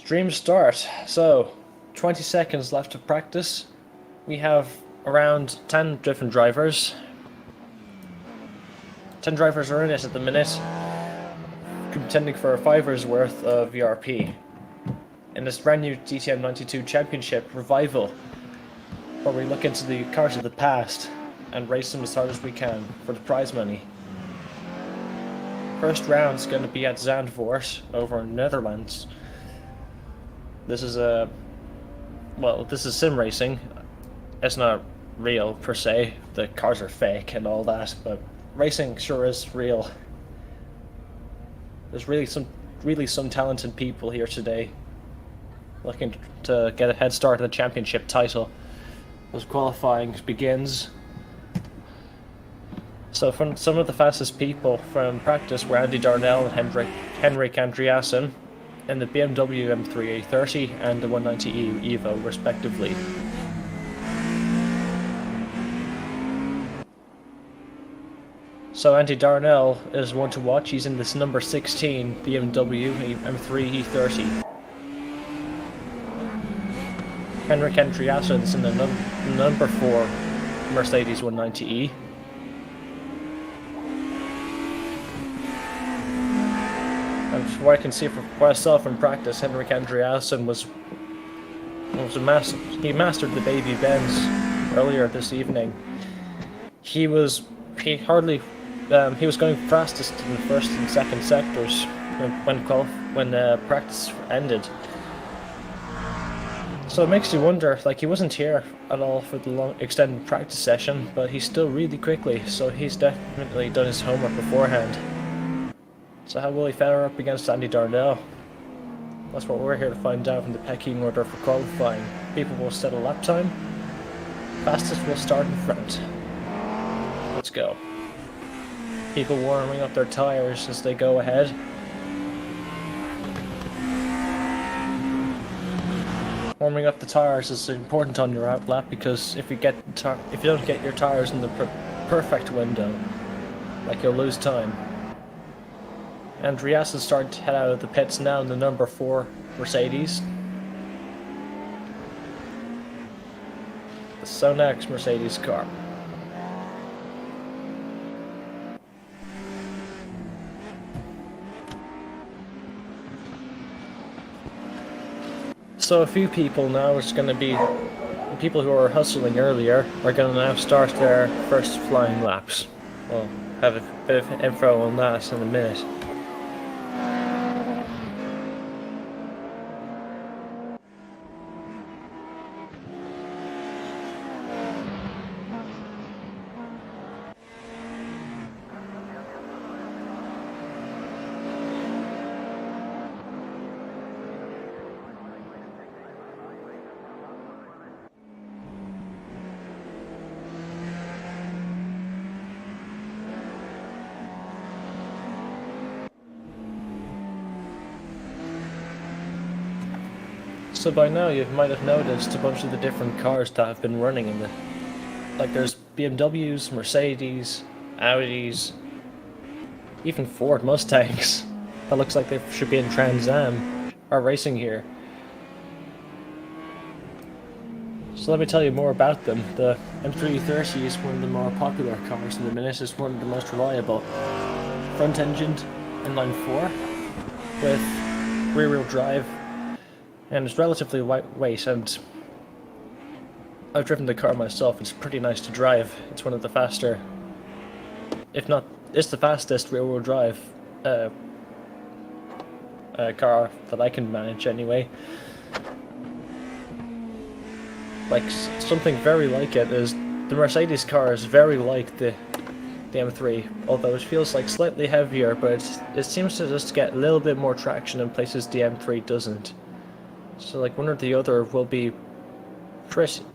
Dream start. So, 20 seconds left of practice. We have around 10 different drivers. 10 drivers are in it at the minute, contending for a $5 worth of VRP. In this brand new DTM1992 Championship revival, where we look into the cars of the past and race them as hard as we can for the prize money. First round's going to be at Zandvoort over in Netherlands. This is this is sim racing. It's not real per se. The cars are fake and all that, but racing sure is real. There's really some talented people here today looking to get a head start on the championship title as qualifying begins. So from some of the fastest people from practice were Andy Darnell and Henrik Andreasen in the BMW M3 A30 and the 190E Evo respectively. So Andy Darnell is one to watch. He's in this number 16 BMW M3 E30. Henrik Andreasen is in the number 4 Mercedes 190E. And from what I can see from what I saw from practice, Henrik Andreasen was a master. He mastered the baby Benz earlier this evening. He was going fastest in the first and second sectors when practice ended. So it makes you wonder, like, he wasn't here at all for the long extended practice session, but he's still really quickly, so he's definitely done his homework beforehand. So how will he fare up against Andy Darnell? That's what we're here to find out from the pecking order for qualifying. People will set a lap time. Fastest will start in front. Let's go. People warming up their tires as they go ahead. Warming up the tires is important on your out lap, because if you don't get your tires in the perfect window, like, you'll lose time. Andreas is starting to head out of the pits now in the number 4 Mercedes. The Sonax Mercedes car. So a few people now, it's going to be the people who were hustling earlier, are going to now start their first flying laps. We'll have a bit of info on that in a minute. So by now you might have noticed a bunch of the different cars that have been running in the... Like, there's BMWs, Mercedes, Audis, even Ford Mustangs. That looks like they should be in Trans Am, are racing here. So let me tell you more about them. The M330 is one of the more popular cars in the minute. It's one of the most reliable. Front-engined, inline 4, with rear-wheel drive. And it's relatively lightweight, and I've driven the car myself. It's pretty nice to drive. It's one of the faster, if not, it's the fastest rear-wheel drive car that I can manage anyway. Like, something very like it is, the Mercedes car is very like the M3, although it feels like slightly heavier, but it seems to just get a little bit more traction in places the M3 doesn't. So, like, one or the other will be pretty...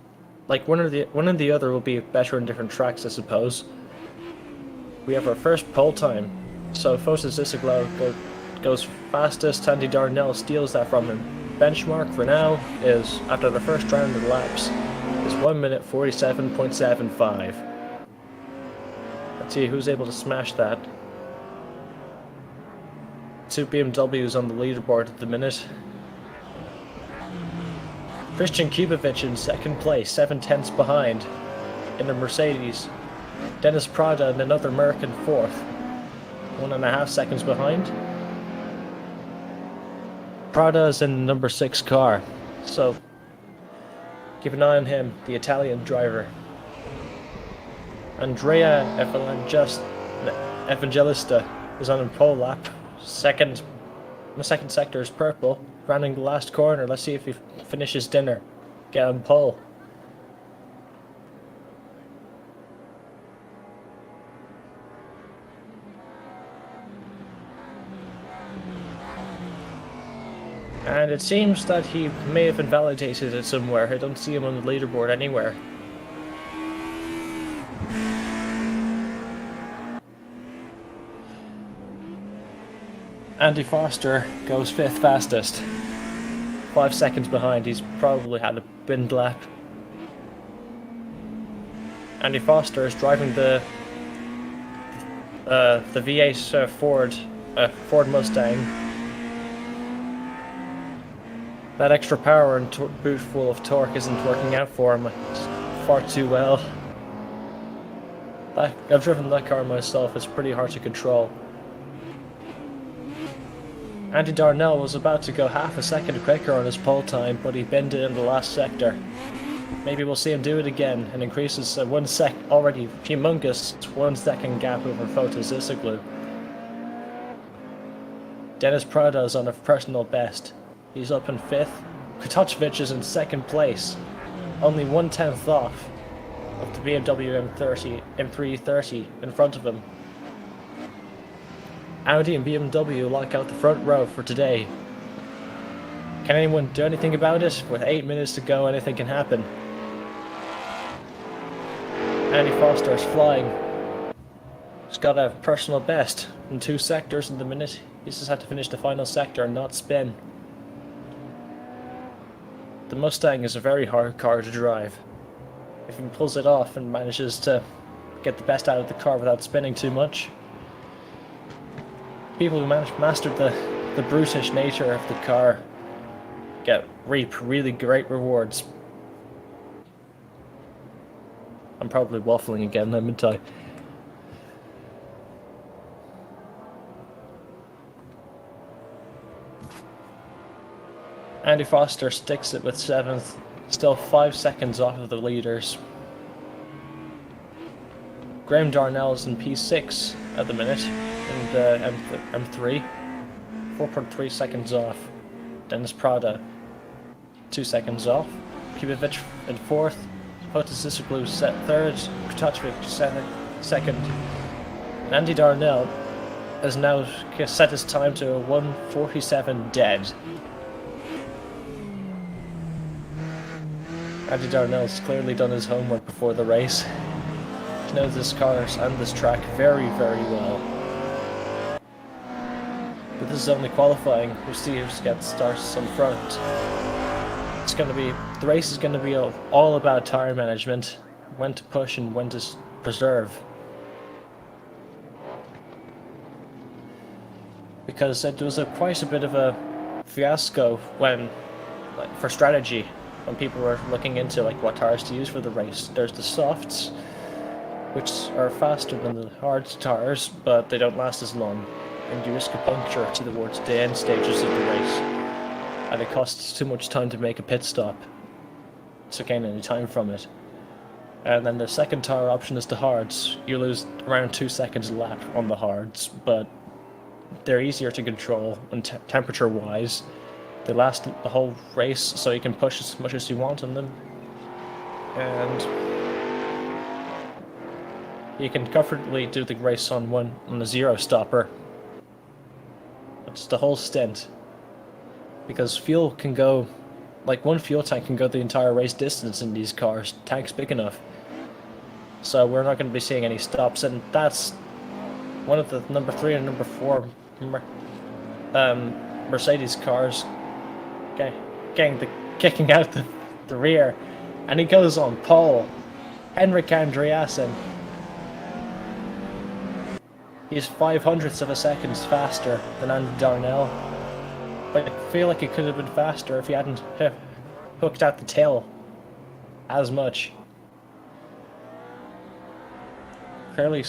Like, one or the other will be better in different tracks, I suppose. We have our first pole time. So, Fotis Isaglo goes fastest. Andy Darnell steals that from him. Benchmark for now is, after the first round of laps, is 1 minute 47.75. Let's see who's able to smash that. 2 BMWs on the leaderboard at the minute. Christian Kubovic in second place, 7/10 behind in the Mercedes. Dennis Prada and another American fourth, 1.5 seconds behind. Prada is in the number 6 car, so keep an eye on him, the Italian driver. Andrea Evangelista is on a pole lap. The second sector is purple. Rounding the last corner. Let's see if he finishes dinner. Get on pole. And it seems that he may have invalidated it somewhere. I don't see him on the leaderboard anywhere. Andy Foster goes 5th fastest. 5 seconds behind. He's probably had a binned lap. Andy Foster is driving the V8 Ford Mustang. That extra power and boot full of torque isn't working out for him far too well. I've driven that car myself. It's pretty hard to control. Andy Darnell was about to go half a second quicker on his pole time, but he binned it in the last sector. Maybe we'll see him do it again and increases a already humongous 1 second gap over Fotis Isoglu. Dennis Prada is on a personal best. He's up in 5th. Kotocevic is in 2nd place, only 1/10 off of the BMW M330 in front of him. Audi and BMW lock out the front row for today. Can anyone do anything about it? With 8 minutes to go, anything can happen. Andy Foster is flying. He's got a personal best in 2 sectors in the minute. He just had to finish the final sector and not spin. The Mustang is a very hard car to drive. If he pulls it off and manages to get the best out of the car without spinning too much. People who mastered the brutish nature of the car reap really great rewards. I'm probably waffling again, haven't I? Andy Foster sticks it with 7th, still 5 seconds off of the leaders. Graham Darnell's in P6 at the minute, and M3, 4.3 seconds off. Dennis Prada, 2 seconds off. Kubovic in 4th, Fotis Isoglu 3rd, Kotocevic 2nd. And Andy Darnell has now set his time to a 1:47 dead. Andy Darnell's clearly done his homework before the race. He knows this car and this track very, very well. But this is only qualifying. We'll see who starts on front. The race is going to be all about tire management, when to push and when to preserve. Because it was quite a bit of a fiasco for strategy, when people were looking into what tires to use for the race. There's the softs, which are faster than the hard tires, but they don't last as long, and you risk a puncture towards the end stages of the race, and it costs too much time to make a pit stop to gain any time from it. And then the second tire option is the hards. You lose around 2 seconds a lap on the hards, but they're easier to control and temperature wise. They last the whole race, so you can push as much as you want on them, and you can comfortably do the race on a 0 stopper. It's the whole stint, because fuel can go, one fuel tank can go the entire race distance in these cars. Tank's big enough, so we're not going to be seeing any stops, and that's one of the number 3 and number 4 Mercedes cars kicking out the rear, and he goes on pole. Henrik Andreasen. He's 0.05 of a second faster than Andy Darnell, but I feel like he could have been faster if he hadn't hooked out the tail as much. Clearly,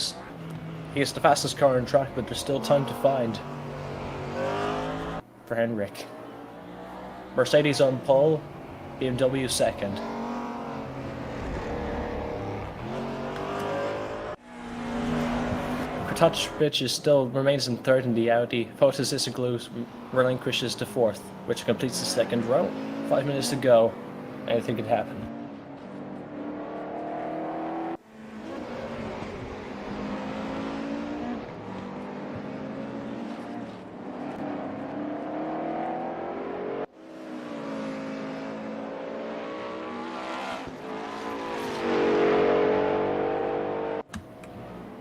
he's the fastest car on track, but there's still time to find for Henrik. Mercedes on pole, BMW second. Kratochvich still remains in third in the Audi. Fotis Isoglu relinquishes to fourth, which completes the second row. 5 minutes to go. Anything could happen.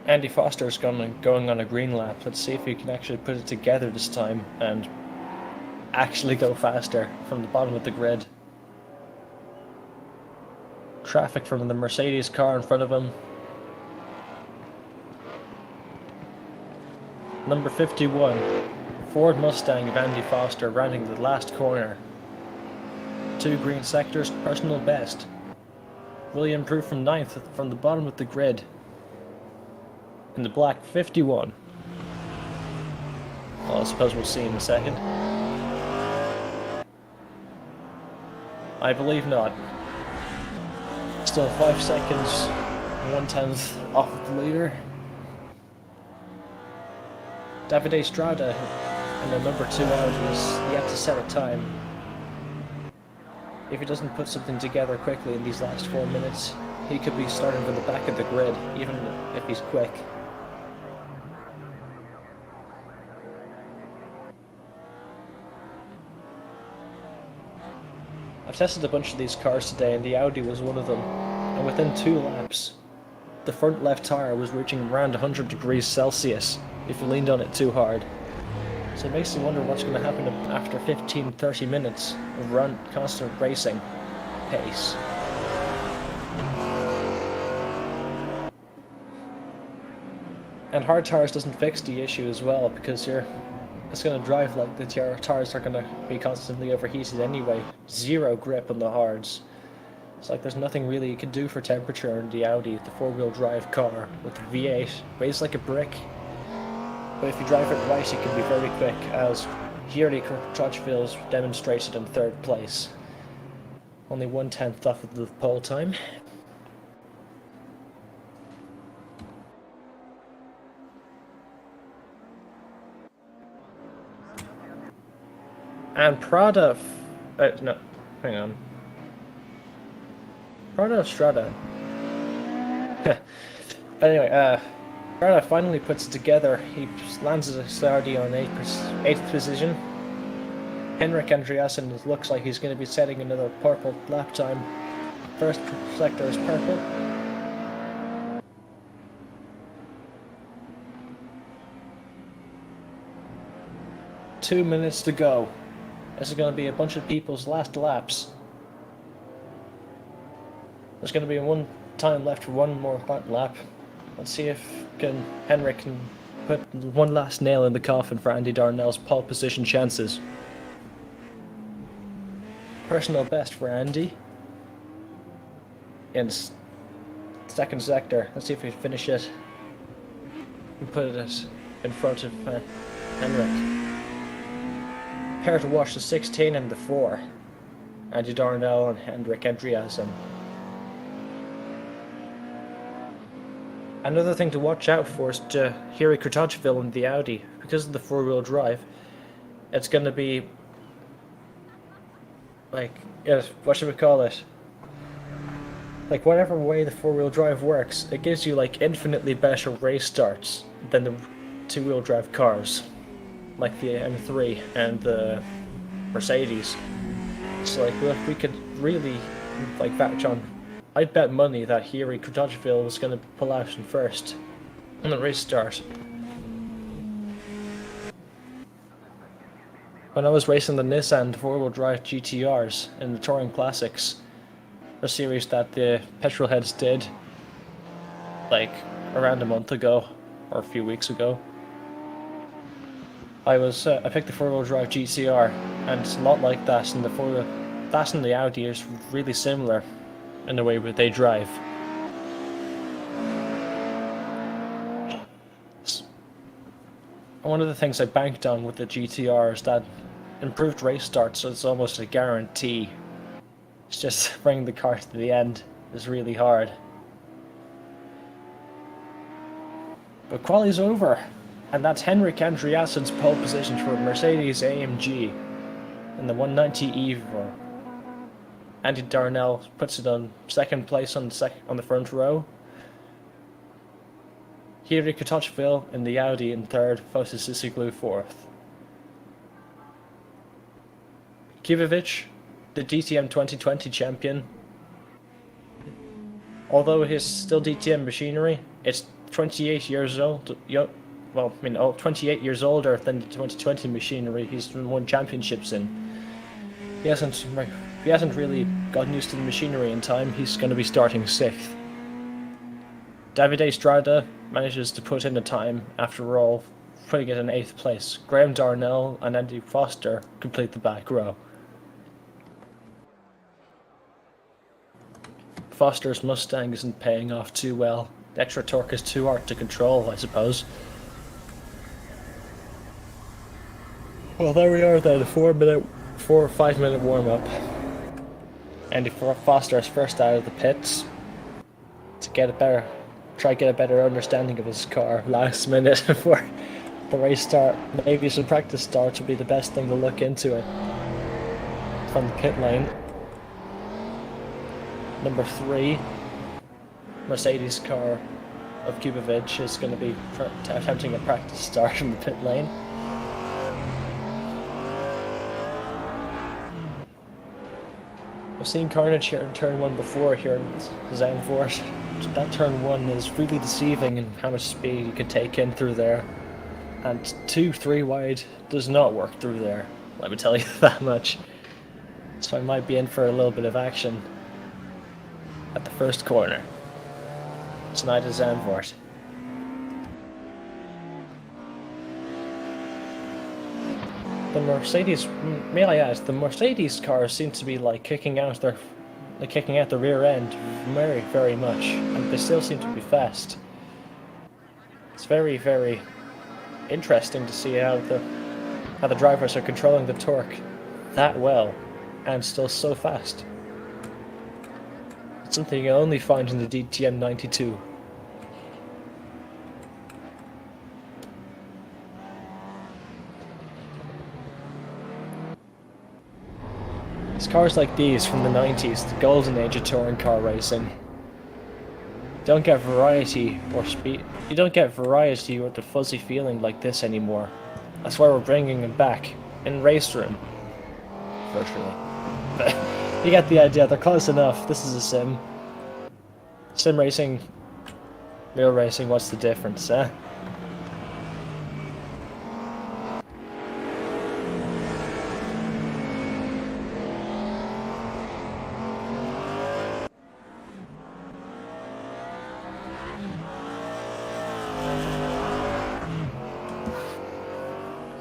Andy Foster's going on a green lap. Let's see if he can actually put it together this time and actually go faster from the bottom of the grid. Traffic from the Mercedes car in front of him. Number 51, Ford Mustang of Andy Foster, rounding the last corner. 2 green sectors, personal best. Will he improve from 9th from the bottom of the grid? In the black 51. Well, I suppose we'll see in a second. I believe not. Still 5 seconds, 1/10 off of the leader. Davide Strada in the number 2 Audi is yet to set a time. If he doesn't put something together quickly in these last 4 minutes, he could be starting from the back of the grid, even if he's quick. I've tested a bunch of these cars today, and the Audi was one of them, and within 2 laps, the front left tyre was reaching around 100 degrees Celsius if you leaned on it too hard. So it makes you wonder what's going to happen after 15-30 minutes of constant racing pace. And hard tyres doesn't fix the issue as well, because it's going to drive like the tyres are going to be constantly overheated anyway. 0 grip on the hards. It's like there's nothing really you can do for temperature in the Audi, the 4-wheel drive car with the V8. Weighs like a brick. But if you drive it right, it can be very quick, as Jiri Kratochvil demonstrated in 3rd place. Only 1/10 off of the pole time. And Prada... no, hang on. Prada Strada. Anyway, Prada finally puts it together. He lands his Audi on 8th position. Henrik Andreasen looks like he's going to be setting another purple lap time. First sector is purple. Two minutes to go. This is going to be a bunch of people's last laps. There's going to be one time left for one more lap. Let's see if Henrik can put one last nail in the coffin for Andy Darnell's pole position chances. Personal best for Andy. In 2nd sector. Let's see if we can finish it and put it in front of Henrik. Pair to watch the 16 and the 4. Andy Darnell and Henrik Andreasen. Another thing to watch out for is Jiri Kratochvil in the Audi. Because of the 4-wheel drive, it's going to be like, what should we call it? Like, whatever way the 4-wheel drive works, it gives you like infinitely better race starts than the 2-wheel drive cars, like the M3 and the Mercedes. So like, if we could really like vouch on, I'd bet money that Jiri Kratochvil was going to pull out in first on the race start. When I was racing the Nissan 4-wheel drive GTRs in the Touring Classics, a series that the Petrolheads did like around a month ago or a few weeks ago, I picked the 4-wheel drive GTR, and it's a lot like that in the that and the Audi is really similar in the way that they drive. One of the things I banked on with the GTR is that improved race starts, so it's almost a guarantee. It's just bringing the car to the end is really hard. But quali's over, and that's Henrik Andreassen's pole position for Mercedes AMG in the 190 Evo. Andy Darnell puts it on second place on the front row. Jiri Kotochville in the Audi in third, Fosa Sissiglu fourth. Kivovic, the DTM 2020 champion. Although he's still DTM machinery, it's 28 years old. 28 years older than the 2020 machinery he's won championships in. He hasn't really gotten used to the machinery in time. He's going to be starting 6th. Davide Strada manages to put in a time after all, putting it in 8th place. Graham Darnell and Andy Foster complete the back row. Foster's Mustang isn't paying off too well. The extra torque is too hard to control, I suppose. Well, there we are then, 4 or 5 minute warm up. Andy Foster's first out of the pits to get a better understanding of his car last minute before the race start. Maybe some practice starts would be the best thing to look into it from the pit lane. Number 3, Mercedes car of Kubovic is going to be attempting a practice start in the pit lane. I've seen carnage here in turn 1 before here in Zandvoort. That turn 1 is really deceiving in how much speed you can take in through there. And 2-3 wide does not work through there, let me tell you that much. So I might be in for a little bit of action at the first corner tonight at Zandvoort. The Mercedes, may I add, the Mercedes cars seem to be kicking out the rear end very, very much, and they still seem to be fast. It's very, very interesting to see how the drivers are controlling the torque that well and still so fast. It's something you only find in the DTM1992. It's cars like these from the 90s, the golden age of touring car racing. You don't get variety or speed. You don't get variety or the fuzzy feeling like this anymore. That's why we're bringing them back in race room, virtually. But you get the idea. They're close enough. This is a sim. Sim racing, real racing. What's the difference, eh?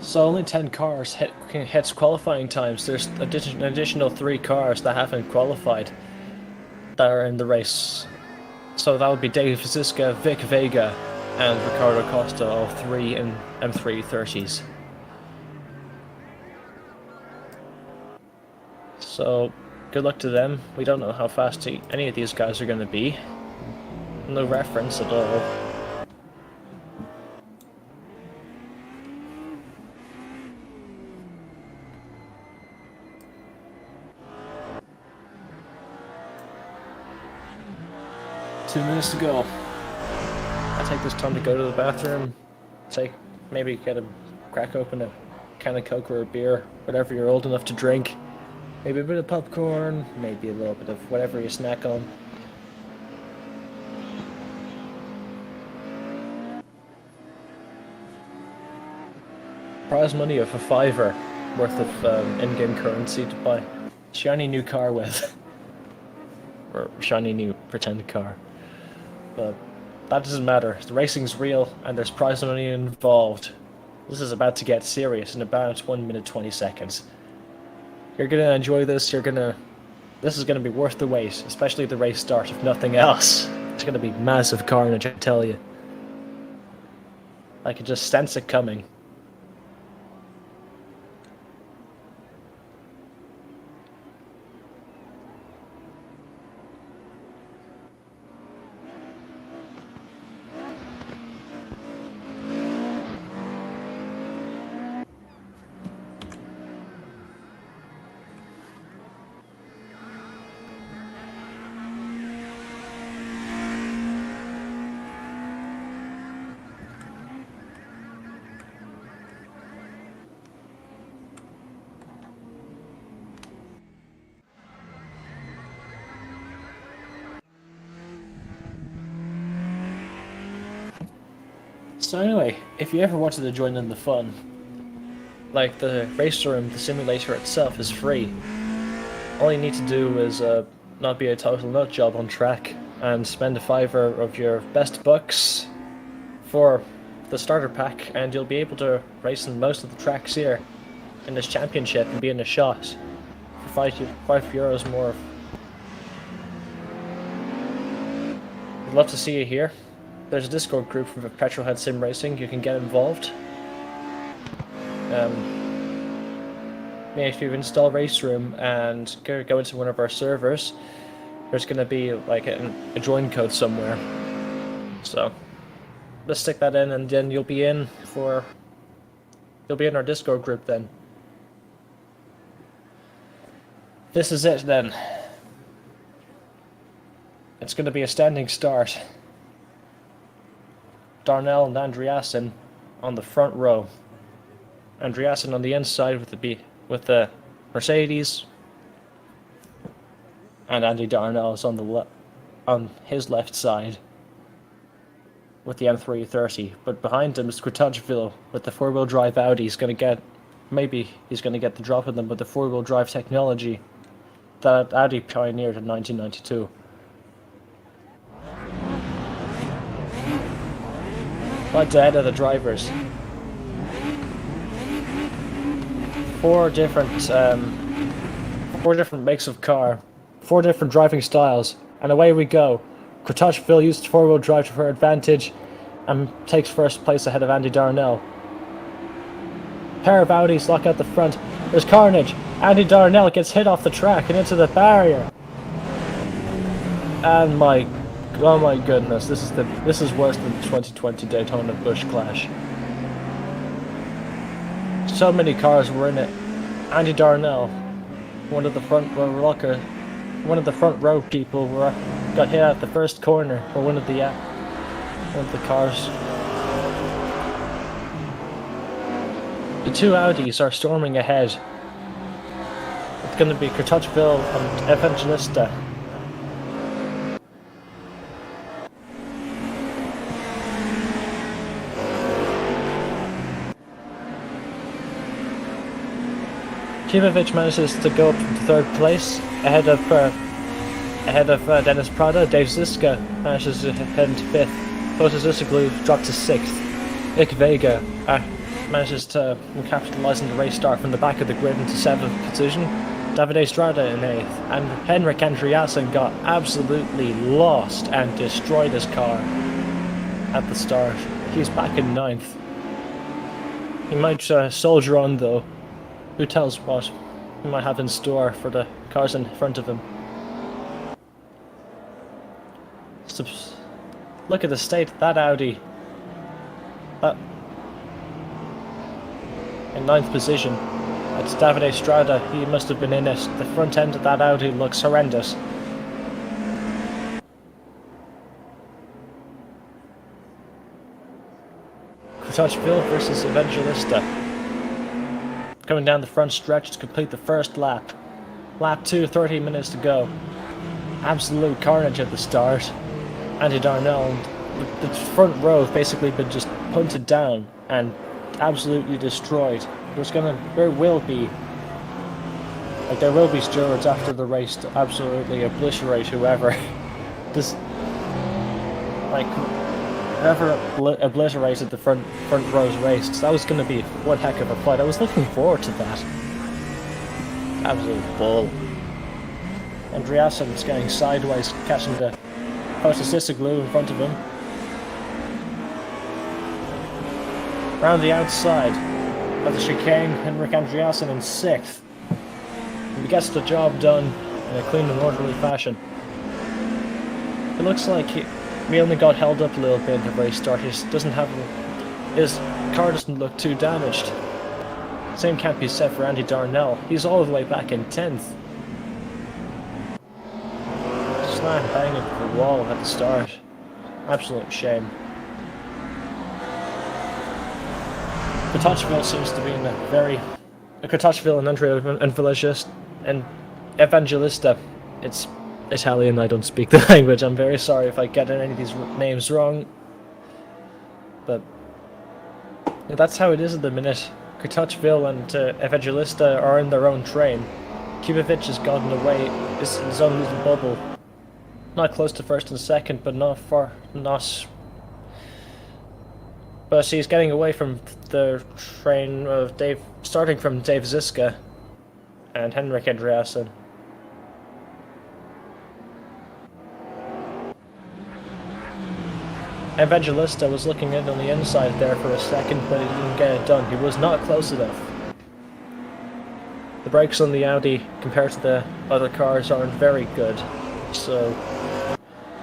So only 10 cars hits qualifying times. There's an additional 3 cars that haven't qualified that are in the race. So that would be Dave Ziska, Vic Vega, and Ricardo Costa, all 3 in M330s. So good luck to them. We don't know how fast any of these guys are going to be. No reference at all. Two minutes to go. I take this time to go to the bathroom, maybe crack open a can of Coke or a beer, whatever you're old enough to drink. Maybe a bit of popcorn, maybe a little bit of whatever you snack on. Prize money of a £5 worth of in-game currency to buy a shiny new car with. Or shiny new pretend car. But that doesn't matter. The racing's real and there's prize money involved. This is about to get serious in about 1 minute 20 seconds. You're gonna enjoy this. This is gonna be worth the wait, especially the race start, if nothing else. It's gonna be massive carnage, I tell you. I can just sense it coming. So anyway, if you ever wanted to join in the fun, like the race room, the simulator itself is free. All you need to do is not be a total nut job on track and spend a $5 of your best bucks for the starter pack, and you'll be able to race in most of the tracks here in this championship and be in a shot for €5 more. I'd love to see you here. There's a Discord group for PetrolHead SimRacing. You can get involved. If you install Race Room and go into one of our servers, there's going to be like a join code somewhere. So let's stick that in, and then you'll be in our Discord group then. This is it then. It's going to be a standing start. Darnell and Andreasen on the front row. Andreasen on the inside with the Mercedes, and Andy Darnell is on his left side with the M330. But behind him is Kwiatkowski with the four-wheel drive Audi. He's going to get the drop in them with the four-wheel drive technology that Audi pioneered in 1992. Right ahead of the drivers. Four different makes of car, 4 different driving styles, and away we go. Kwiatkowski used four-wheel drive to her advantage and takes first place ahead of Andy Darnell. Pair of Audis lock out the front. There's carnage. Andy Darnell gets hit off the track and into the barrier. And oh my goodness, this is worse than the 2020 Daytona Busch Clash. So many cars were in it. Andy Darnell, one of the front row people, got hit at the first corner, or one of the cars. The 2 Audis are storming ahead. It's going to be Kwiatkowski and Evangelista. Kivovich manages to go up to 3rd place ahead of Dennis Prada. Dave Ziska manages to head into 5th. Fotis Isoglu dropped to 6th. Nick Vega manages to capitalise on the race start from the back of the grid into 7th position. Davide Strada in 8th, and Henrik Andreasen got absolutely lost and destroyed his car at the start. He's back in 9th. He might soldier on though. Who tells what he might have in store for the cars in front of him. Look at the state of that Audi. In 9th position. That's Davide Strada. He must have been in it. The front end of that Audi looks horrendous. Kwiatkowski versus Evangelista. Coming down the front stretch to complete the first lap. Lap 2, 30 minutes to go. Absolute carnage at the start. Andy Darnell, the front row have basically been just punted down and absolutely destroyed. There will be stewards after the race to absolutely obliterate whoever obliterated the front row's race. That was going to be one heck of a fight. I was looking forward to that. Absolute bull. Andreassen's going sideways, catching the post glue in front of him. Round the outside of the chicane, Henrik Andreassen in 6th. He gets the job done in a clean and orderly fashion. It looks like he only got held up a little bit at the race start. His car doesn't look too damaged. Same can't be said for Andy Darnell. He's all the way back in 10th. Slam bang into the wall at the start. Absolute shame. Kotochville seems to be in a very... Kotochville and Evangelista. It's Italian, I don't speak the language. I'm very sorry if I get any of these names wrong. But yeah, that's how it is at the minute. Kotochville and Evangelista are in their own train. Kubovic has gotten away in his own little bubble. Not close to 1st and 2nd, but not far, but he's getting away from the train of starting from Dave Ziska and Henrik Andreassen. Evangelista was looking in on the inside there for a second, but he didn't get it done. He was not close enough. The brakes on the Audi compared to the other cars aren't very good, so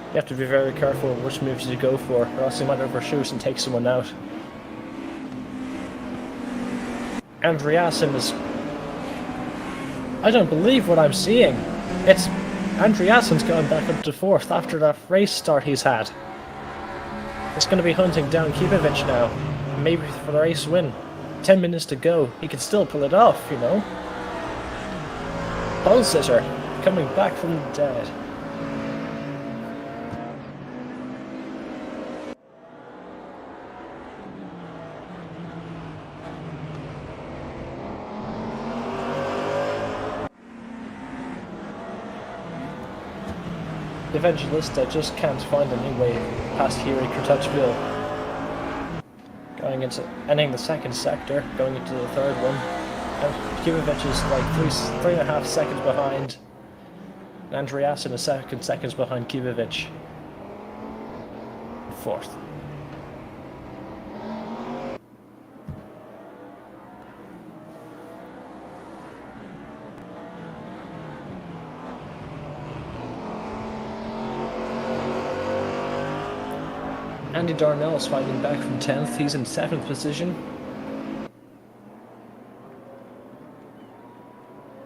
you have to be very careful which moves you go for, or else you might overshoot and take someone out. Andreassen is... I don't believe what I'm seeing. It's... Andreassen's gone back up to 4th after that race start he's had. It's going to be hunting down Kubovic now, maybe for the race win. 10 minutes to go, he can still pull it off, you know. Pole sitter, coming back from the dead. Evangelista just can't find any way past Hiri Kotochville. Going into ending the 2nd sector, going into the 3rd one. And Kubovic is like 3.5 seconds behind. Andreassen is 2 seconds behind Kubovic. 4th. Andy Darnell is fighting back from 10th, he's in 7th position.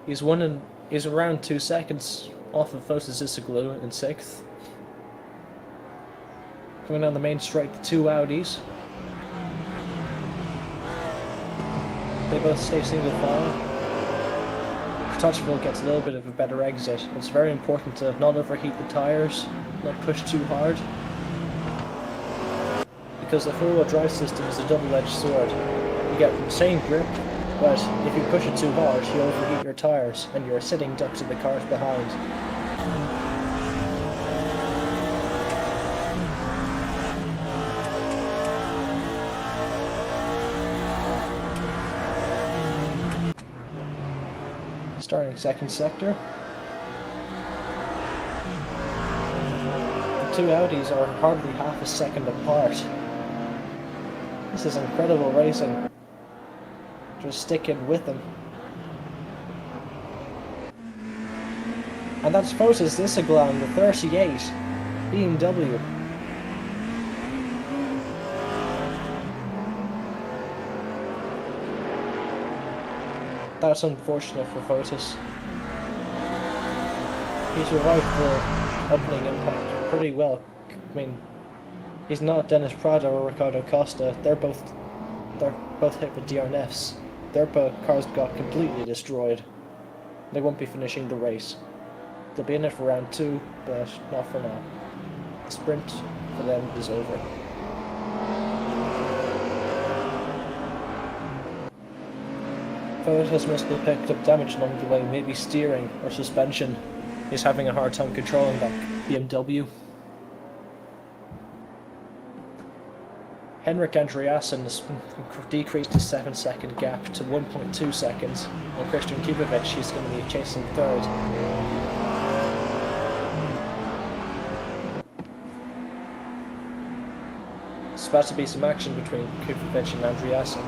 He's around 2 seconds off of Fotis Isoglu in 6th. Coming down the main straight, the 2 Audis. They both stay single file. Kotochville gets a little bit of a better exit. It's very important to not overheat the tyres, not push too hard. Because the 4-wheel drive system is a double-edged sword. You get insane grip, but if you push it too hard, you overheat your tyres, and you're sitting ducks to the cars behind. Starting 2nd sector. The 2 Audis are hardly half a second apart. This is incredible racing. Just sticking with them. And that's Fotis Isoglu on the 38 BMW. That's unfortunate for Fotis. He survived the opening impact pretty well. I mean, he's not Dennis Prado or Ricardo Costa. They're both hit with DRNFs. Their cars got completely destroyed. They won't be finishing the race. They'll be in it for round 2, but not for now. The sprint for them is over. Fotis must have picked up damage along the way, maybe steering or suspension. He's having a hard time controlling that BMW. Henrik Andreasen has decreased his 7-second gap to 1.2 seconds, while Christian Kubovic is going to be chasing third. It's about to be some action between Kubovic and Andreasen.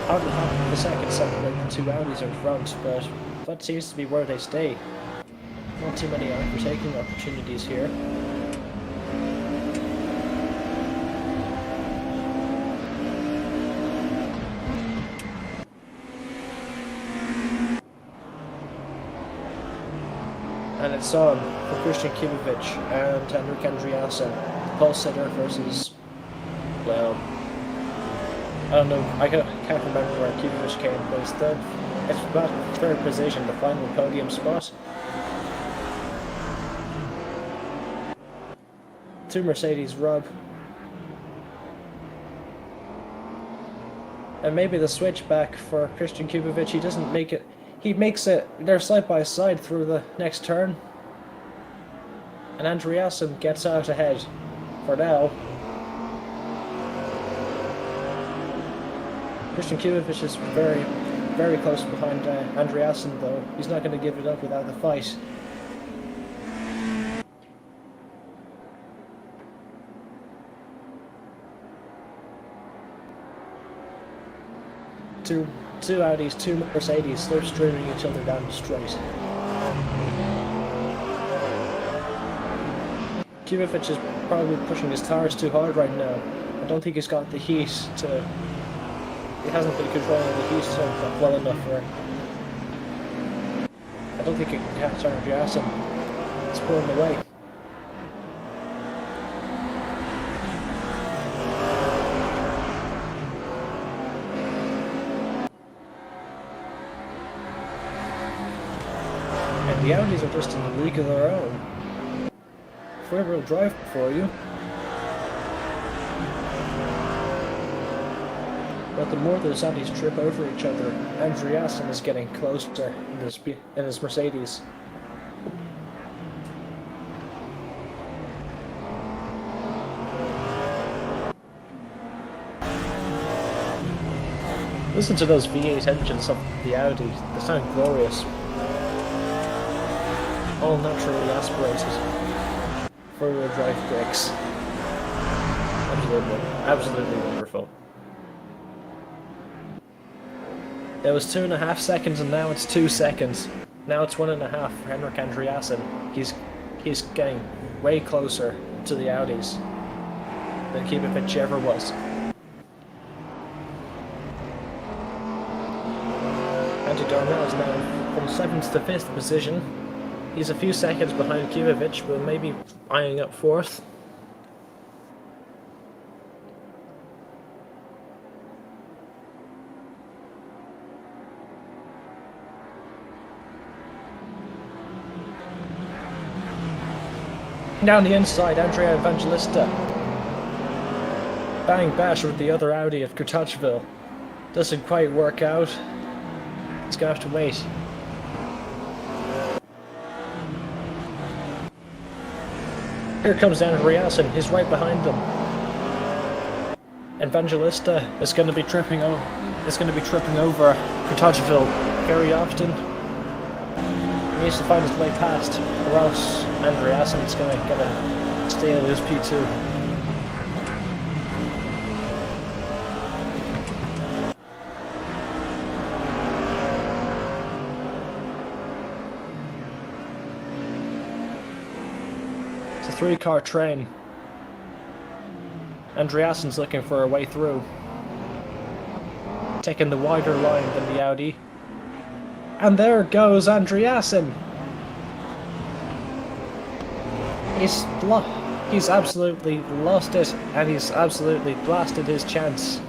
Hardly half the second separate the two Audis in front, but that seems to be where they stay. Not too many overtaking opportunities here. And it's on for Christian Kubovic and Henrik Andreasen. The pole sitter versus, well, I don't know, I can't remember where Kubovic came, but it's about third position, the final podium spot. Two Mercedes rub. And maybe the switch back for Christian Kubovic, he doesn't make it, he makes it, they're side by side through the next turn. And Andreasen gets out ahead for now. Christian Kubovic is very, very close behind Andreasen though. He's not going to give it up without the fight. Two Audis, two Mercedes slipstreaming each other down the straight. Kubovic is probably pushing his tires too hard right now. I don't think he's got the heat to... He hasn't been controlling the heat well enough for... I don't think he can catch Andreasen. It's pulling away. And the Audis are just in a league of their own. Four-wheel drive for you. But the more those Audis trip over each other, Andreasen is getting closer in his Mercedes. Listen to those V8 engines of the Audi, they sound glorious. All naturally aspirated. Four-wheel drive brakes. Absolutely wonderful. It was 2.5 seconds and now it's 2 seconds. Now it's 1.5 for Henrik Andreasen. He's getting way closer to the Audis than Kubovic ever was. Andy Darnell is now from 7th to 5th position. He's a few seconds behind Kubovic, but maybe eyeing up 4th. Down the inside, Andrea Evangelista. Bang bash with the other Audi of Kurtachville. Doesn't quite work out. He's gonna have to wait. Here comes Andreasen, he's right behind them. Evangelista is going to be tripping over. Kurtachville very often. He needs to find his way past, or else Andreasen is going to get a steal his P2. It's a 3-car train. Andreasen's looking for a way through. Taking the wider line than the Audi. And there goes Andreasen! He's absolutely lost it, and he's absolutely blasted his chance.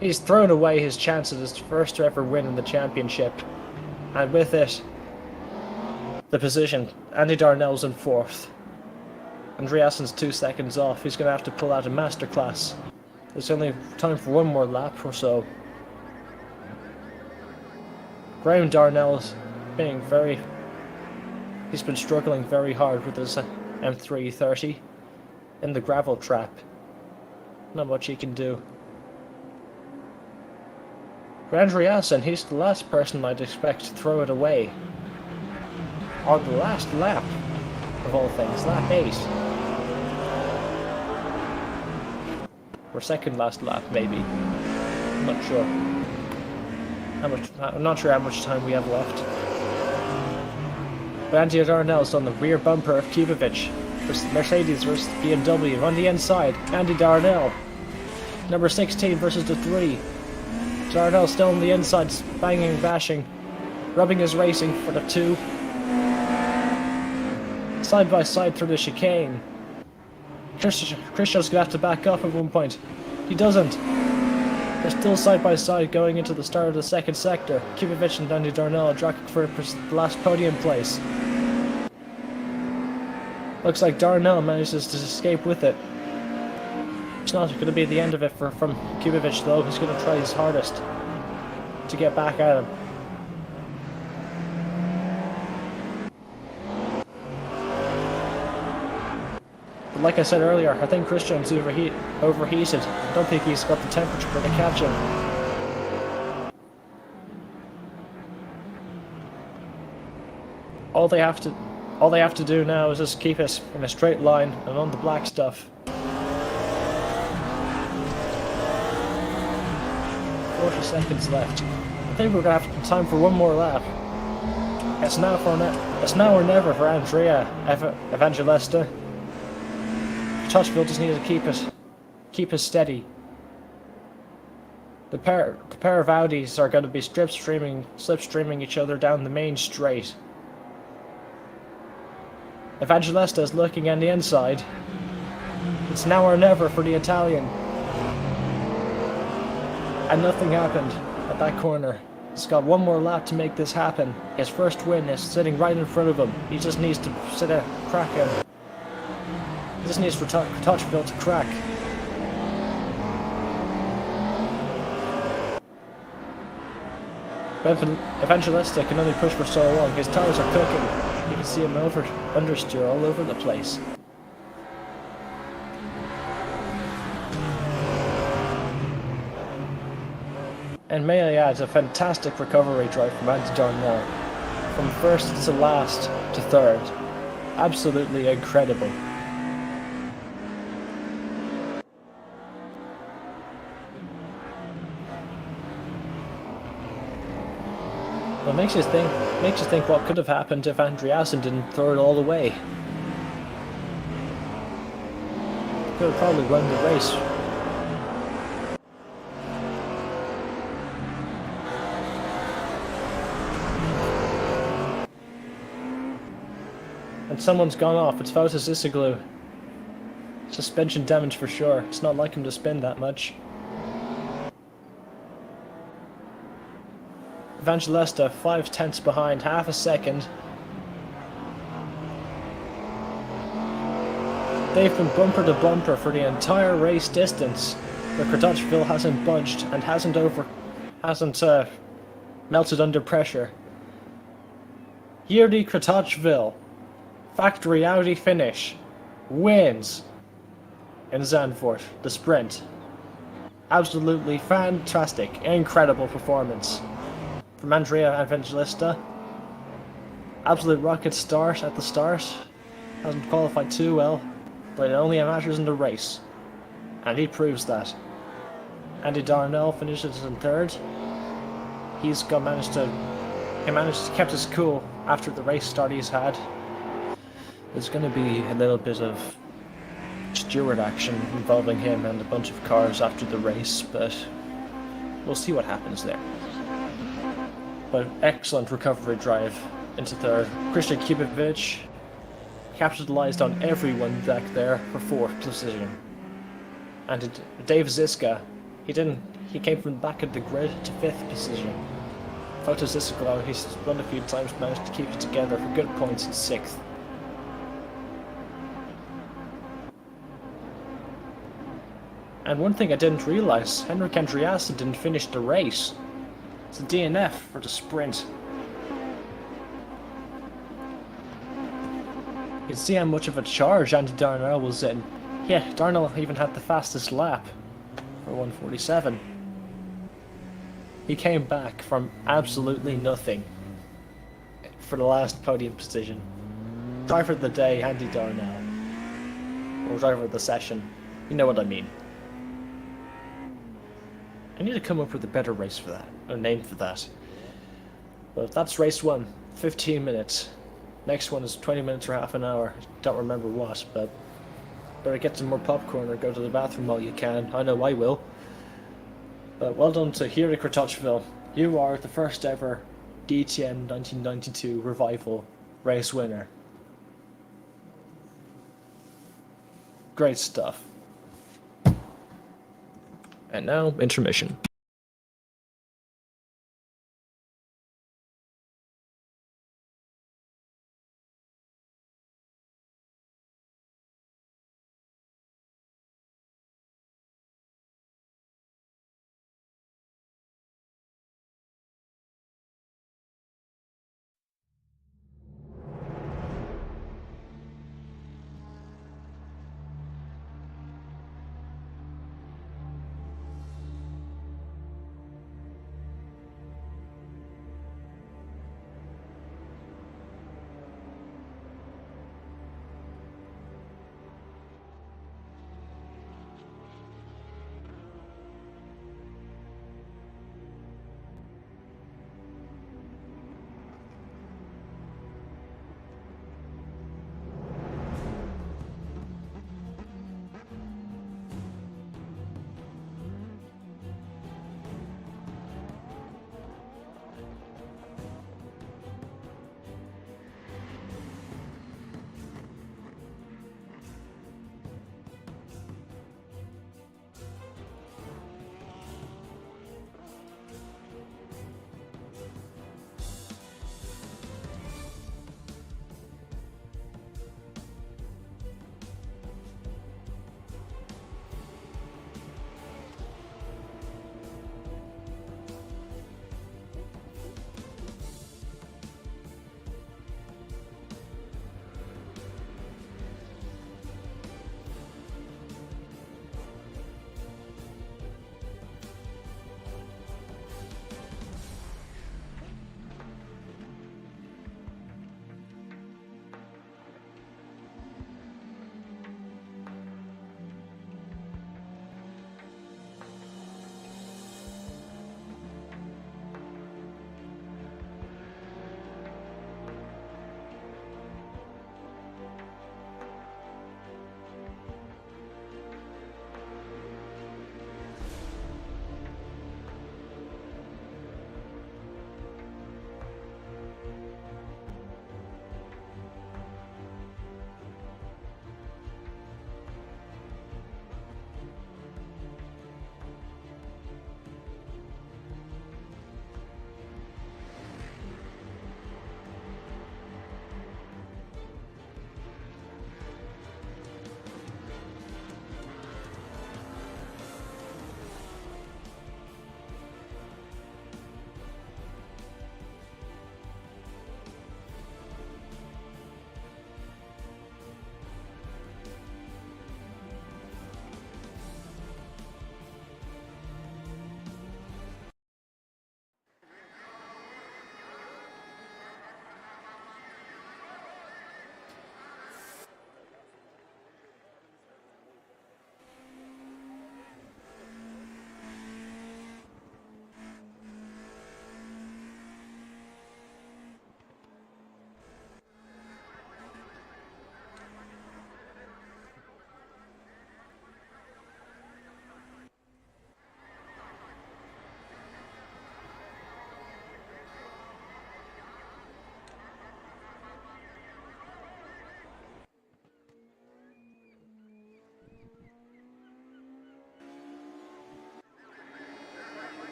He's thrown away his chance at his first ever win in the championship. And with it, the position. Andy Darnell's in 4th. Andreassen's 2 seconds off. He's going to have to pull out a masterclass. There's only time for one more lap or so. Graham Darnell's being very... He's been struggling very hard with his M330 in the gravel trap. Not much he can do. For Andreasen, he's the last person I'd expect to throw it away. On the last lap, of all things, lap 8. Or second last lap, maybe. I'm not sure. I'm not sure how much time we have left. But Andy Darnell's on the rear bumper of Kubovic. Mercedes versus BMW on the inside. Andy Darnell. Number 16 versus the 3. Darnell still on the inside, banging, bashing, rubbing his racing for the 2. Side by side through the chicane. Christian's gonna have to back up at one point. He doesn't. They're still side by side going into the start of the second sector. Kubovic and Andy Darnell are jockeying for the last podium place. Looks like Darnell manages to escape with it. It's not going to be the end of it from Kubovic though. He's going to try his hardest to get back at him. But like I said earlier, I think Christian's overheated. I don't think he's got the temperature to catch him. All they have to do now is just keep it in a straight line and on the black stuff. 40 seconds left. I think we're gonna have time for one more lap. It's now or never for Andrea Evangelista. Touchville just needs to keep it steady. The pair of Audis are going to be slipstreaming each other down the main straight. Evangelista is looking on the inside. It's now or never for the Italian. And nothing happened at that corner. He's got one more lap to make this happen. His first win is sitting right in front of him. He just needs to crack him. He just needs for Touchville to crack. Evangelista can only push for so long. His tires are cooking. You can see him understeer all over the place. And may I add, a fantastic recovery drive from Andy Darnell. From first to last to third. Absolutely incredible. Well, it makes you think what could have happened if Andreasen didn't throw it all away. Could have probably won the race. And someone's gone off. It's Fotis Isoglu. Suspension damage for sure. It's not like him to spin that much. Evangelista 5/10 behind, half a second. They've been bumper to bumper for the entire race distance, but Kratochvil hasn't budged and hasn't melted under pressure. Yuri Kratochvil, factory Audi finish, wins in Zandvoort, the sprint. Absolutely fantastic, incredible performance from Andrea Evangelista. Absolute rocket start at the start. Hasn't qualified too well, but it only matters in the race. And he proves that. Andy Darnell finishes in third. He managed to keep his cool after the race start he's had. There's going to be a little bit of steward action involving him and a bunch of cars after the race, but we'll see what happens there. But excellent recovery drive into third. Christian Kubovic capitalized on everyone back there for fourth position. And Dave Ziska, he he came from the back of the grid to 5th position. Photos this ago, he's run a few times, managed to keep it together for good points in 6th. And one thing I didn't realise, Henrik Andreasen didn't finish the race. It's a DNF for the sprint. You can see how much of a charge Andy Darnell was in. Yeah, Darnell even had the fastest lap for 1:47. He came back from absolutely nothing for the last podium position. Driver of the day, Andy Darnell. Or driver of the session. You know what I mean. I need to come up with a better race for that, a name for that. But that's race 1, 15 minutes. Next one is 20 minutes or half an hour. Don't remember what, but better get some more popcorn or go to the bathroom while you can. I know I will. But well done to Hiri Kratochvil. You are the first ever DTM 1992 Revival race winner. Great stuff. And now, intermission.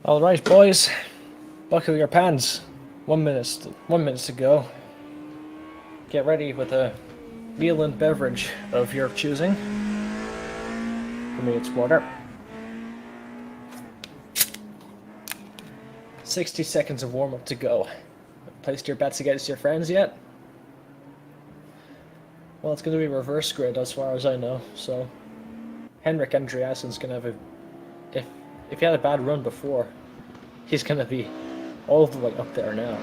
All right, boys, buckle your pants. 1 minute to go. Get ready with a meal and beverage of your choosing. For me, it's water. 60 seconds of warm-up to go. Placed your bets against your friends yet? Well, it's going to be reverse grid as far as I know, so Henrik Andreassen's going to have a... If he had a bad run before, he's going to be all the way up there now.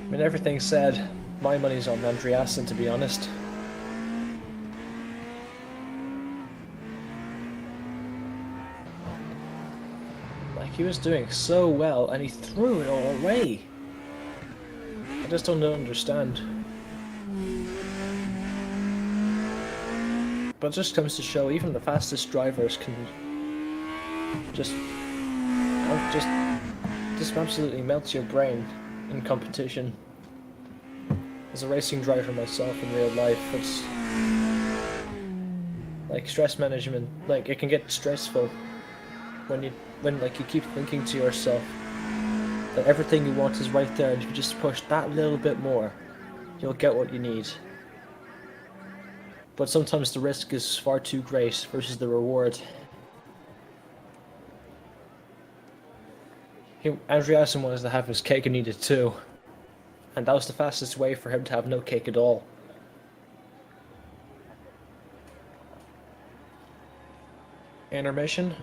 I mean, everything said, my money's on Andreassen, to be honest. Like, he was doing so well, and he threw it all away. I just don't understand. But it just comes to show, even the fastest drivers can just absolutely melt your brain in competition. As a racing driver myself in real life, it's like stress management. Like, it can get stressful when you keep thinking to yourself that everything you want is right there, and if you just push that little bit more, you'll get what you need. But sometimes the risk is far too great versus the reward. Andreassen wanted to have his cake and eat it too, and that was the fastest way for him to have no cake at all. Intermission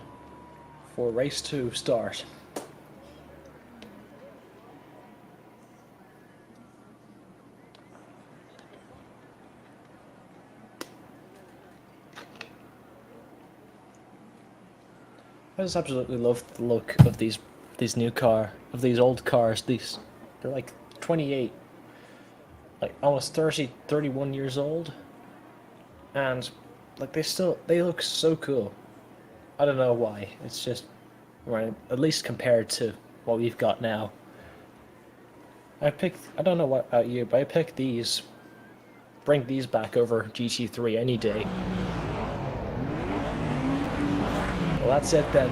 for race 2 start. I just absolutely love the look of these old cars. They're like 28, like almost 30, 31 years old, and like they look so cool. I don't know why. It's just, right, at least compared to what we've got now. I don't know what about you, but I picked these. Bring these back over GT3 any day. Well, that's it then.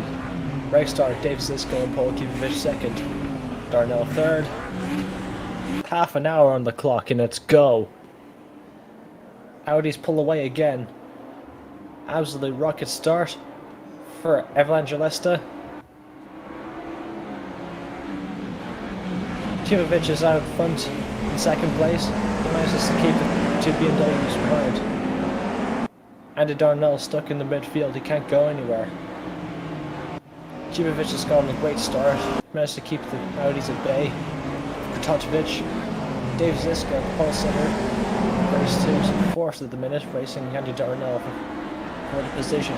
Race start, Dave Zizko and Paul Kivovich second. Darnell third. Half an hour on the clock and it's go. Audis pull away again. Absolute rocket start for Evangelista. Kivovich is out front in second place. He manages to keep it 2 BMWs behind. Andy Darnell stuck in the midfield, he can't go anywhere. Kivovich has gotten a great start, managed to keep the Audis at bay. Kurtovic, Dave Zizko, pole sitter, race 2, fourth at the minute, racing Andy Darnell for the position.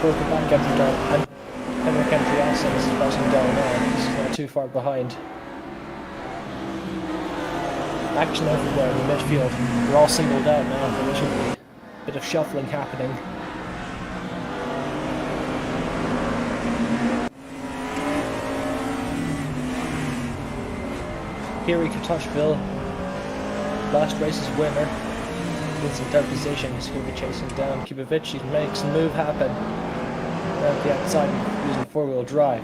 Broken back after Darnell, and Henrik Andreassen is passing Darnell, he's not too far behind. Action everywhere in the midfield, they're all singled out now, there should be a bit of shuffling happening. Here Kurtovic, last race's winner, wins in third position. He's going to be chasing down Kivovich. He makes the move happen around the outside using four-wheel drive.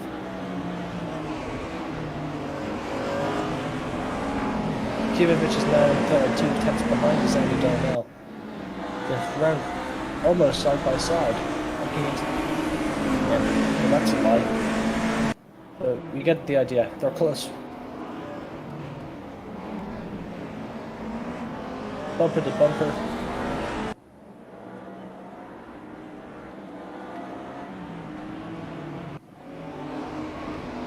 Kivovich is now in third, 2 tenths behind his Andy Darnell. They're around almost side by side. Well, that's a lie. But you get the idea. They're close. Bumper to bumper.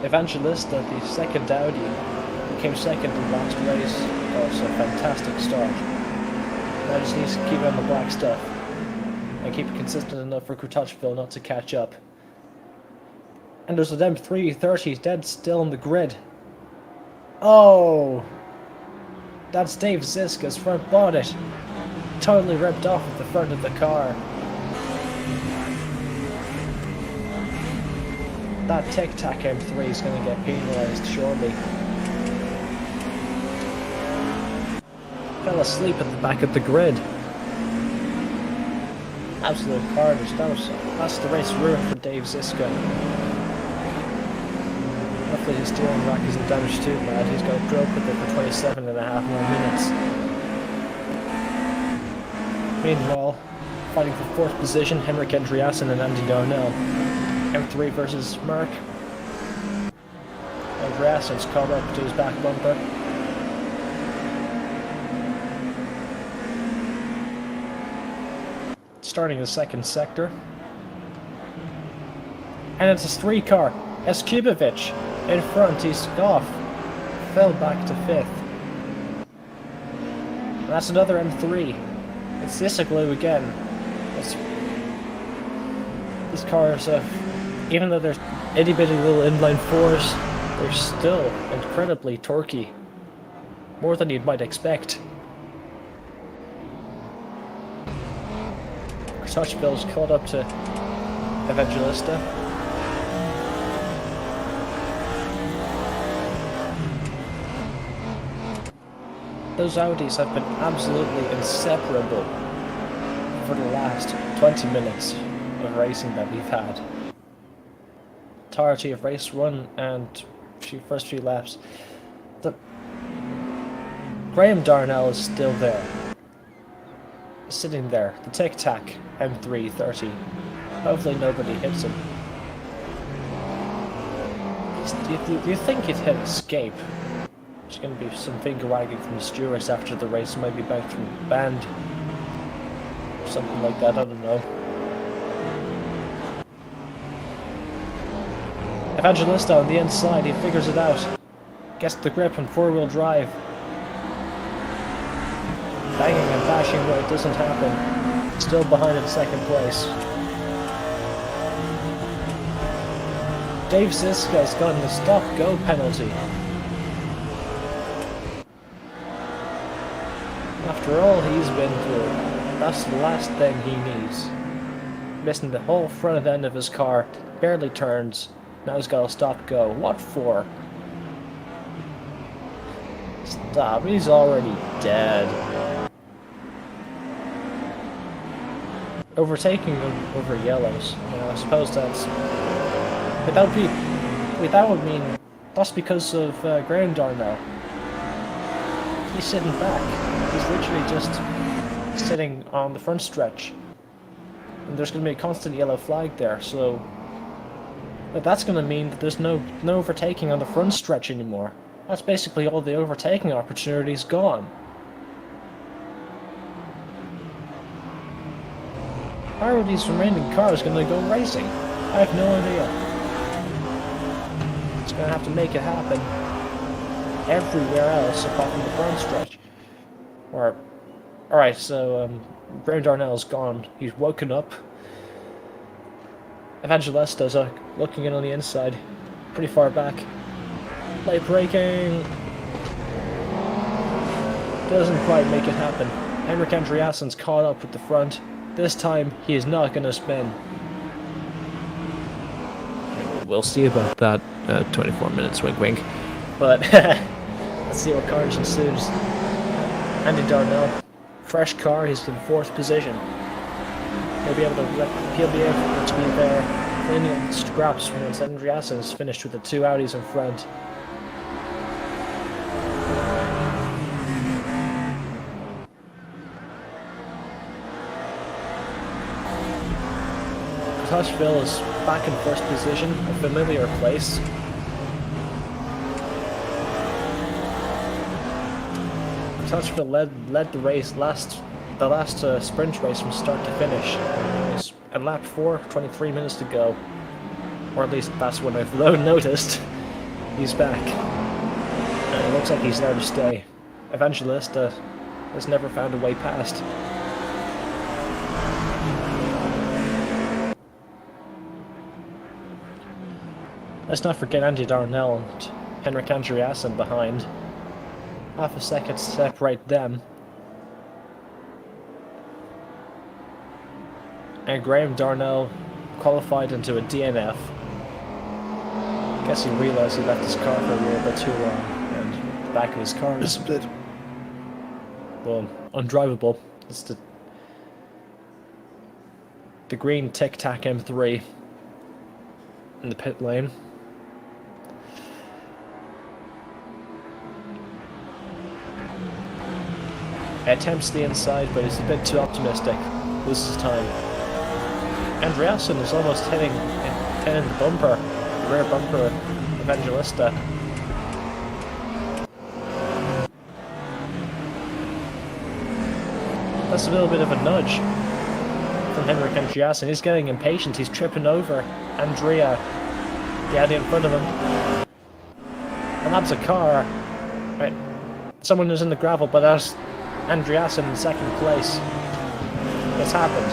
Evangelista, the second Audi, became second in last race. That was a fantastic start. Now just needs to keep on the black stuff and keep it consistent enough for Kurtovic not to catch up. And there's a them 330 dead still on the grid. Oh! That's Dave Zizko's front bonnet. Totally ripped off at the front of the car. That Tic Tac M3 is going to get penalised shortly. fell asleep at the back of the grid. Absolute carnage. That's the race ruined for Dave Zizka. Hopefully his steering rack isn't damaged too bad. He's got to grope with it for 27.5 more minutes. Meanwhile, fighting for 4th position, Henrik Andreasen and Andy Darnell. M3 versus Mark. Andreasen's caught up to his back bumper. Starting the 2nd sector. And it's a 3-car. Eskubovic in front, he's off. Fell back to 5th. And that's another M3. It's Ziziglu again. These cars, even though they're itty bitty little inline 4s, they're still incredibly torquey. More than you might expect. Touchville's caught up to Evangelista. Those Audis have been absolutely inseparable for the last 20 minutes of racing that we've had. Entirety of race 1 and first few laps. Graham Darnell is still there. Sitting there, the tic-tac M330. Hopefully nobody hits him. Do you think he'd hit escape? There's going to be some finger wagging from the stewards after the race, maybe back from the band. Something like that, I don't know. Evangelista on the inside, he figures it out. Gets the grip on 4-wheel drive. Banging and bashing, but it doesn't happen. Still behind in 2nd place. Dave Zizka's gotten the stop-go penalty. After all he's been through, that's the last thing he needs. Missing the whole front end of his car, barely turns, now he's got to stop-go. What for? Stop, he's already dead. Overtaking them over yellows. You know, I suppose that's... But that would mean that's because of Graham Darnell. He's sitting back. He's literally just sitting on the front stretch. And there's going to be a constant yellow flag there, so... But that's going to mean that there's no overtaking on the front stretch anymore. That's basically all the overtaking opportunities gone. How are these remaining cars going to go racing? I have no idea. It's going to have to make it happen everywhere else apart from the front stretch. Alright, so Graham Darnell's gone. He's woken up. Evangelista's looking in on the inside, pretty far back. Late braking. Doesn't quite make it happen. Henrik Andreasen's caught up with the front. This time, he is not going to spin. We'll see about that. 24 minutes, wink wink. But let's see what carnage ensues. Andy Darnell, fresh car, he's in 4th position. He'll be able to be there cleaning up the scraps once Andreasen is finished with the 2 Audis in front. Touchville is back in 1st position, a familiar place. Touchville led the race, the last sprint race from start to finish. At lap 4, 23 minutes to go. Or at least that's when I've noticed. He's back. And it looks like he's there to stay. Evangelista has never found a way past. Let's not forget Andy Darnell and Henrik Andreasen behind. Half a second to separate them. And Graham Darnell qualified into a DNF. Guess he realised he left his car for a little bit too long, and the back of his car is split. well, undrivable. It's the green Tic Tac M3 in the pit lane. He attempts the inside, but he's a bit too optimistic. Loses time. Andreasen is almost hitting the bumper, the rear bumper of Evangelista. That's a little bit of a nudge from Henrik Andreasen. He's getting impatient. He's tripping over Andrea, the Audi in front of him. And that's a car. Right. Someone is in the gravel, but that's Andreasen in second place. It's happened.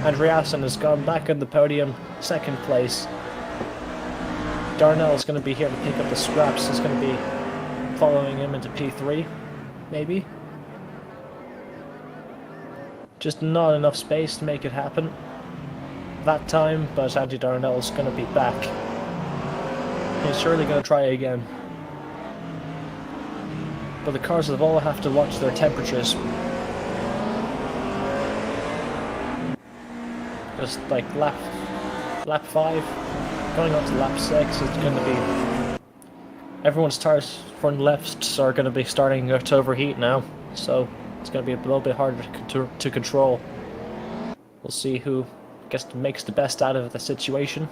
Andreasen has gone back on the podium, second place. Darnell's going to be here to pick up the scraps. He's going to be following him into P3, maybe. Just not enough space to make it happen that time, but Andy Darnell's going to be back. He's surely going to try again. But the cars will all have to watch their temperatures. Just like lap 5, going on to lap 6, it's going to be... Everyone's tires front lefts are going to be starting to overheat now, so it's going to be a little bit harder to control. We'll see who makes the best out of the situation.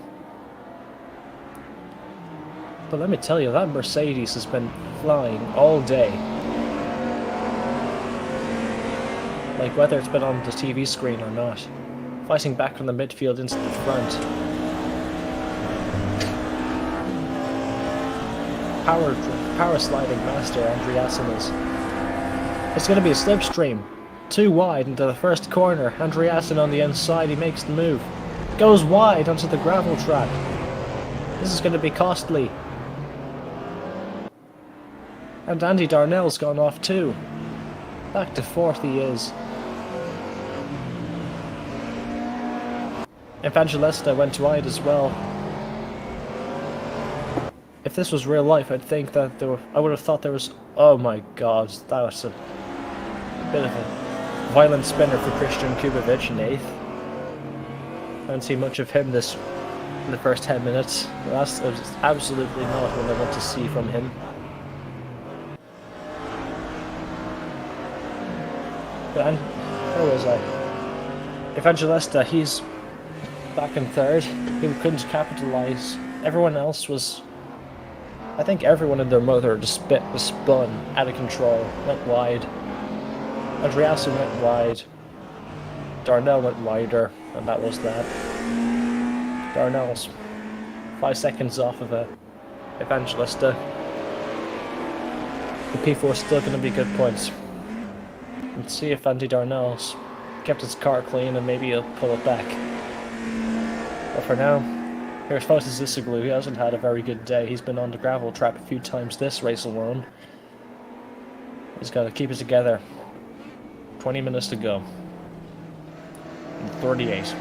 But let me tell you, that Mercedes has been flying all day. Like whether it's been on the TV screen or not. Fighting back from the midfield into the front. Power sliding master Andreasen is. It's going to be a slipstream. Too wide into the first corner. Andreasen on the inside, he makes the move. Goes wide onto the gravel track. This is going to be costly. And Andy Darnell's gone off too. Back to 4th he is. Evangelista went wide as well. If this was real life, I'd think that I would have thought there was... Oh my god, that was a bit of a violent spinner for Christian Kubovic in 8th. I don't see much of him in the first 10 minutes. That's absolutely not what I want to see from him. But where was I? Evangelista, he's back in 3rd. He couldn't capitalise. Everyone else was... I think everyone and their mother just spun out of control, went wide. Andreasen went wide. Darnell went wider, and that was that. Darnell's 5 seconds off of Evangelista. The P4 is still going to be good points. Let's see if Andy Darnell's kept his car clean and maybe he'll pull it back. But for now, here's Fotis Zisoglu. He hasn't had a very good day. He's been on the gravel trap a few times this race alone. He's got to keep it together. 20 minutes to go. 38.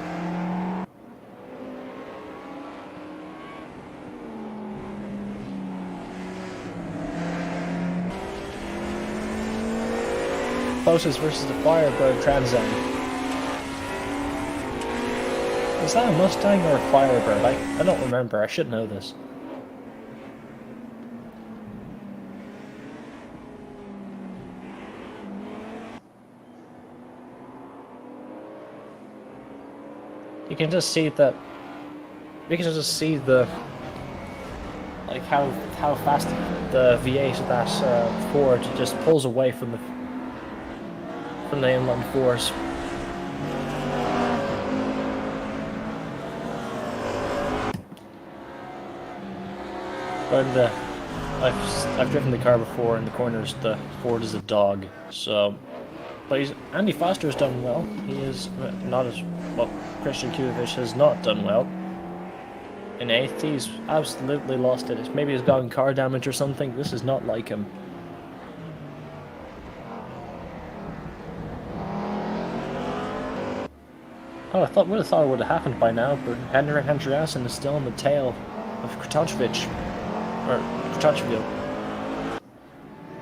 Fotis versus the Firebird Trans Am. Is that a Mustang or a Firebird? I don't remember. I should know this. You can just see that. You can just see the like how fast the V8 of that Ford just pulls away from the inline fours. But I've driven the car before. In the corners, the Ford is a dog. So, but Andy Foster's done well. He is not as well. Christian Kubovic has not done well. In 8th, he's absolutely lost it. Maybe he's gotten car damage or something. This is not like him. Oh, I would have thought it would have happened by now, but Henrik Andreasen is still on the tail of Kratochvil.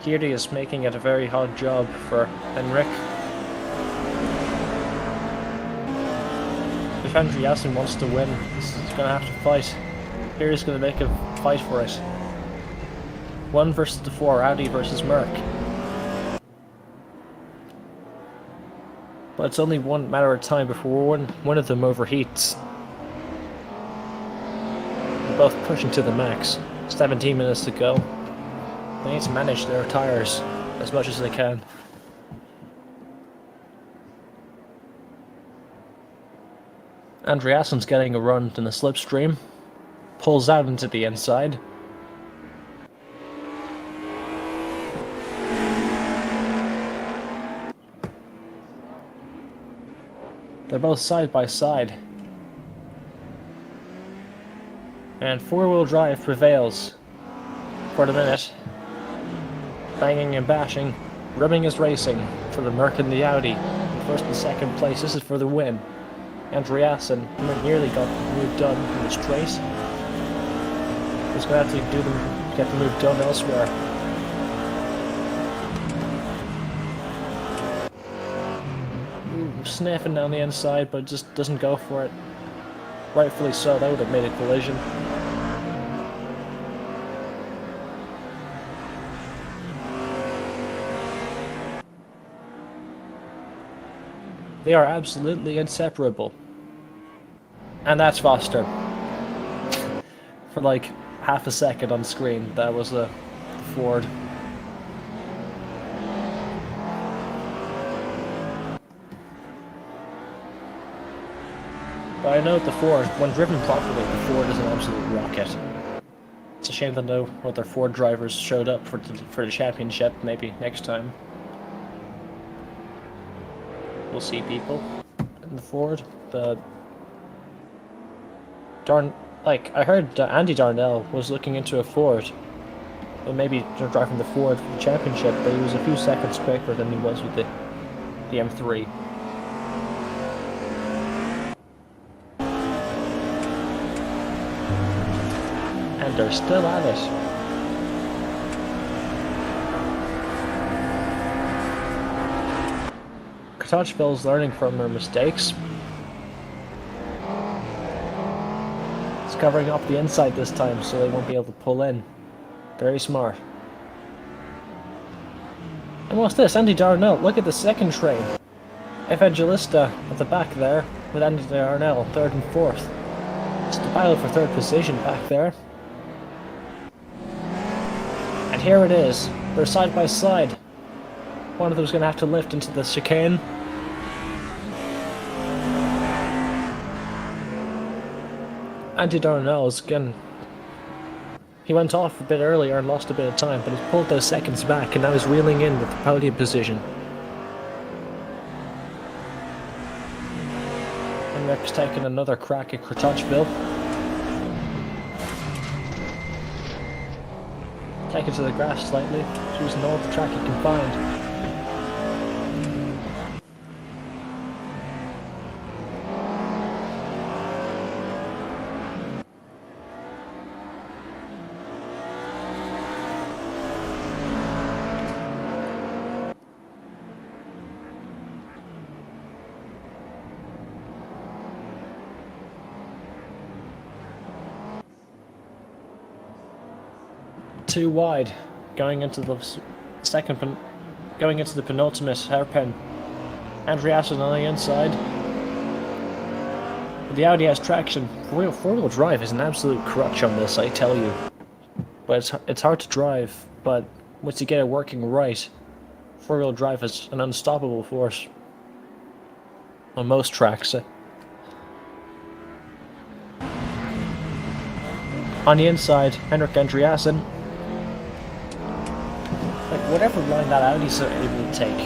Geardy is making it a very hard job for Henrik. If Andreasen wants to win, he's going to have to fight. Geardy's going to make a fight for it. 1 versus the 4, Audi versus Merc. But it's only one matter of time before one of them overheats. They're both pushing to the max. 17 minutes to go. They need to manage their tires as much as they can. Andreasen's getting a run in the slipstream. Pulls out into the inside. They're both side by side. And four-wheel drive prevails for the minute. Banging and bashing. Rubbing is racing for the Merc and the Audi. In first and second place, this is for the win. Andreasen nearly got the move done in the straight. He's going to have to get the move done elsewhere. Sniffing down the inside, but just doesn't go for it. Rightfully so, that would have made a collision. They are absolutely inseparable. And that's Foster. For like half a second on screen, that was a Ford. But I know the Ford, when driven properly, the Ford is an absolute rocket. It's a shame that no other Ford drivers showed up for the championship. Maybe next time we'll see people in the Ford. I heard Andy Darnell was looking into a Ford. Well, maybe driving the Ford for the championship, but he was a few seconds quicker than he was with the M3. And they're still at it. Kartachville's learning from their mistakes. It's covering up the inside this time so they won't be able to pull in. Very smart. And what's this? Andy Darnell. Look at the second train. Evangelista at the back there with Andy Darnell, 3rd and 4th. It's the battle for 3rd position back there. And here it is. They're side by side. One of them's going to have to lift into the chicane. Andy Darnell is again. He went off a bit earlier and lost a bit of time, but he's pulled those seconds back and now he's reeling in with the podium position. Henrik's taking another crack at Kartachville. Take it to the grass slightly, using all the track he can find. Too wide, going into the penultimate hairpin. Andreasen on the inside. The Audi has traction. Four-wheel drive is an absolute crutch on this, I tell you. But it's hard to drive, but once you get it working right, four-wheel drive is an unstoppable force. On most tracks. On the inside, Henrik Andreasen. Like, whatever line that Audi's able to take,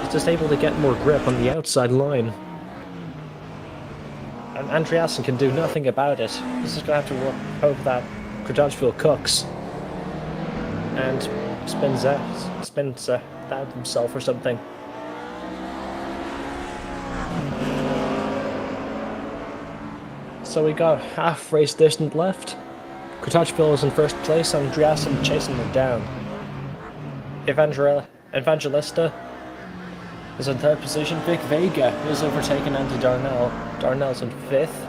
he's just able to get more grip on the outside line. And Andreasen can do nothing about it. He's just going to have to hope that Kartachville cooks. And spins out himself or something. So we got half race distance left. Kartachville is in first place, Andreasen chasing him down. Evangelista is in third position. Vic Vega is overtaken Andy Darnell. Darnell's in fifth.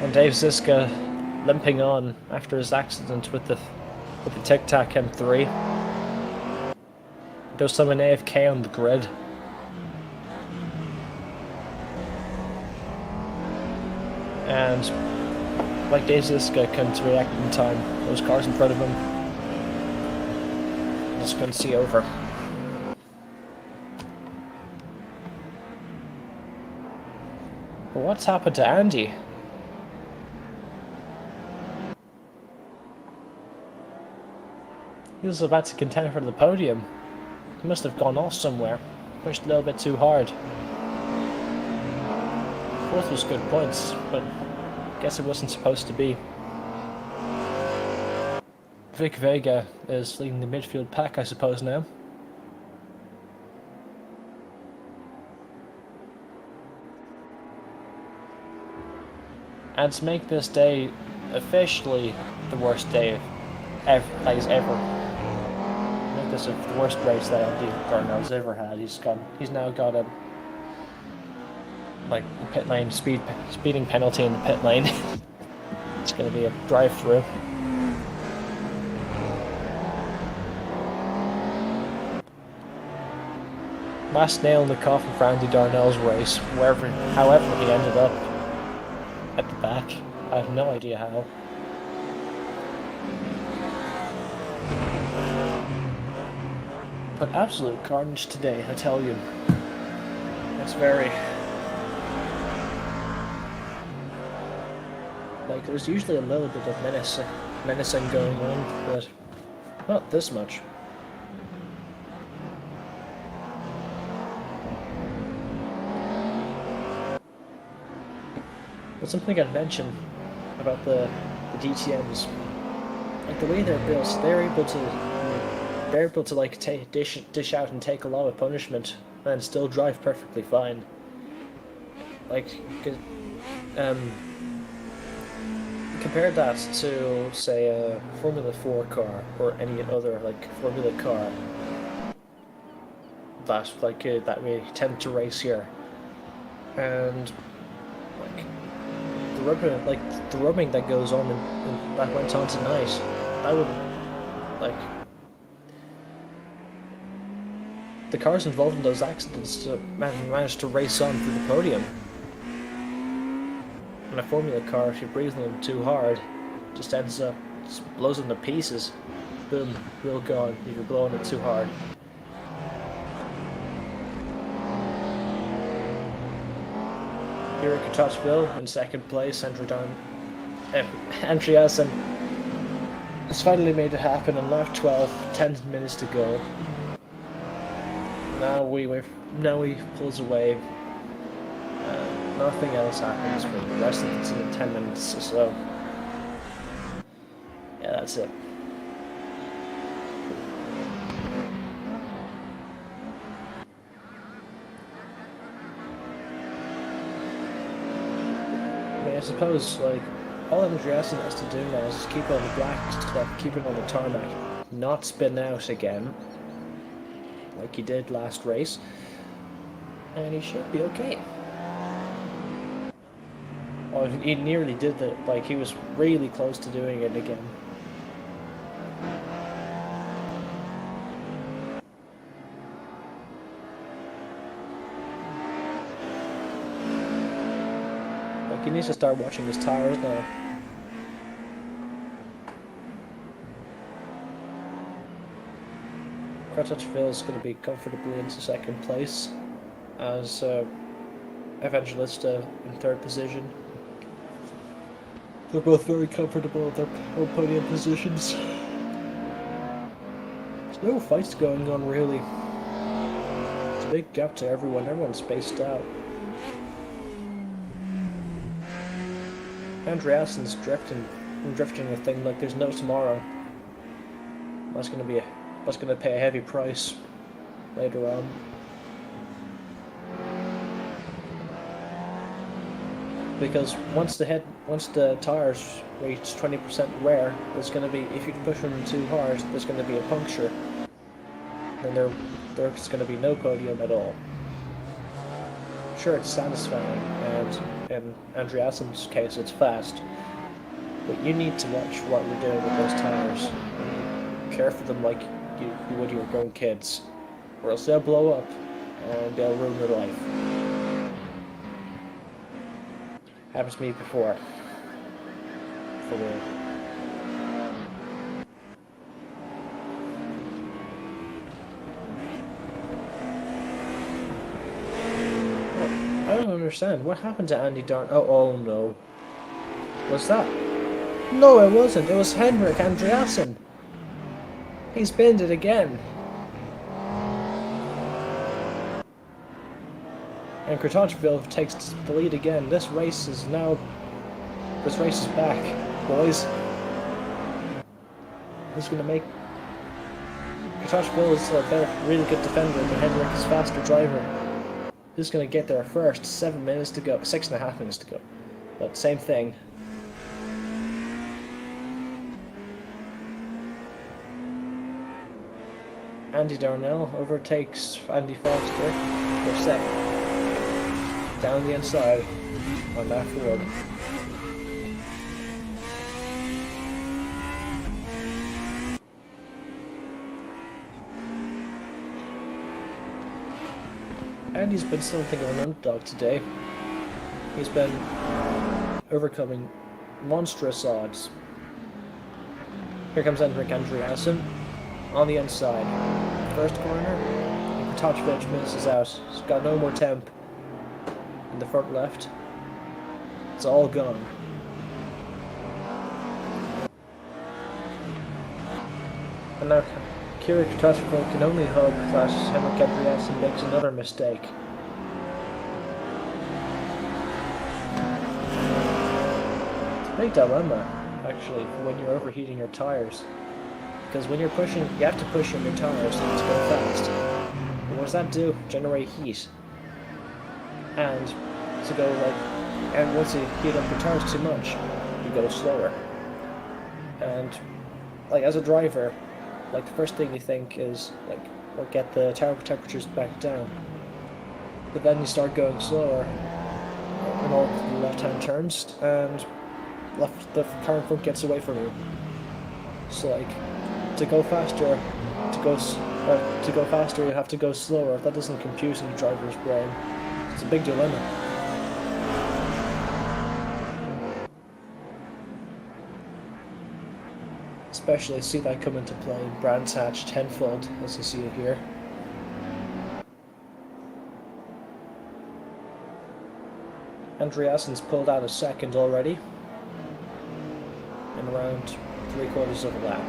And Dave Ziska limping on after his accident with the Tic Tac M3. Does summon AFK on the grid. And like Dave Ziska couldn't react in time. Those cars in front of him just couldn't see over. But what's happened to Andy? He was about to contend for the podium. He must have gone off somewhere. Pushed a little bit too hard. Fourth was good points, but I guess it wasn't supposed to be. Vic Vega is leading the midfield pack, I suppose, now. And to make this day officially the worst day ever, make this the worst race that Andy Darnell's ever had. He's now got a pit lane speeding penalty in the pit lane. It's going to be a drive-through. Last nail in the coffin for Andy Darnell's race, however he ended up at the back. I have no idea how. But absolute carnage today, I tell you. It's very... like, there's usually a little bit of menacing going on, but not this much. But something I'd mention about the DTMs, like the way they're built, they're able to like dish out and take a lot of punishment and still drive perfectly fine. Like, compare that to, say, a Formula 4 car or any other like Formula car that we tend to race here, and the rubbing that goes on and that went on tonight, that would, like, the cars involved in those accidents managed to race on through the podium. And a Formula car, if you're breathing them too hard, just ends up, just blows them to pieces. Boom, wheel gone if you're blowing it too hard. Here at Kotochville in second place, Andreasen has finally made it happen on lap 12, 10 minutes to go. Now he pulls away. Nothing else happens for the rest of the 10 minutes or so. Yeah, that's it. I suppose, like, all Andreasen has to do now is just keep on the black stuff, keep it on the tarmac, not spin out again, like he did last race, and he should be okay. Oh, he nearly did that, like, he was really close to doing it again. He needs to start watching his tires now. Kotochville is going to be comfortably into second place, as Evangelista in third position. They're both very comfortable at their podium positions. There's no fights going on really. It's a big gap to everyone. Everyone's spaced out. Andreasen's drifting a thing like there's no tomorrow. That's gonna pay a heavy price later on. because once the tires reach 20% wear, there's going to be, if you push them too hard, there's going to be a puncture, and there's going to be no podium at all. Sure, it's satisfying, and in Andreassen's case, it's fast, but you need to watch what you're doing with those tires. And care for them like you would your grown kids, or else they'll blow up and they'll ruin your life. Happened to me before. For real. I don't understand. What happened to Andy Darn? Oh no. Was that? No, it wasn't. It was Henrik Andreassen. He's binned it again. And Kratochville takes the lead again. This race is back, boys. Who's going to make... Kratochville is a really good defender, but Henrik is a faster driver. Who's going to get there first? 7 minutes to go. 6.5 minutes to go. But same thing. Andy Darnell overtakes Andy Foster for second. Down the inside on that Ford. Andy's been something of an underdog today. He's been overcoming monstrous odds. Here comes Henrik Andreassen on the inside. First corner, and Kratochvich misses out. He's got no more temp. In the front left, it's all gone. And now Kira Kratochvil can only hope that Henrik Andreassen makes another mistake. It's a big dilemma, actually, when you're overheating your tires. Because when you're pushing, you have to push in your tires to go fast. And what does that do? Generate heat. And to go and once you heat up your tires too much, you go slower. And as a driver, the first thing you think is we'll get the tire temperatures back down. But then you start going slower in all the left-hand turns, and the car in front gets away from you. So to go faster, you have to go slower. That doesn't compute in the driver's brain. It's a big dilemma. Especially see that come into play in Brands Hatch tenfold, as you see it here. Andreassen's pulled out a second already in around 3/4 of a lap.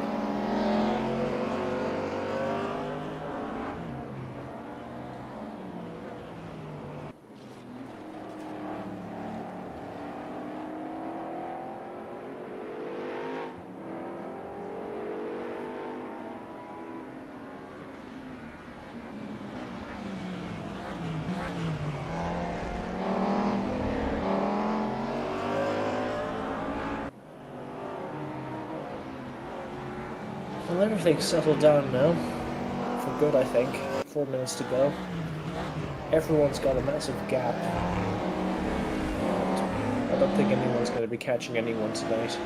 Well, everything's settled down now. For good, I think. 4 minutes to go. Everyone's got a massive gap. And I don't think anyone's going to be catching anyone tonight.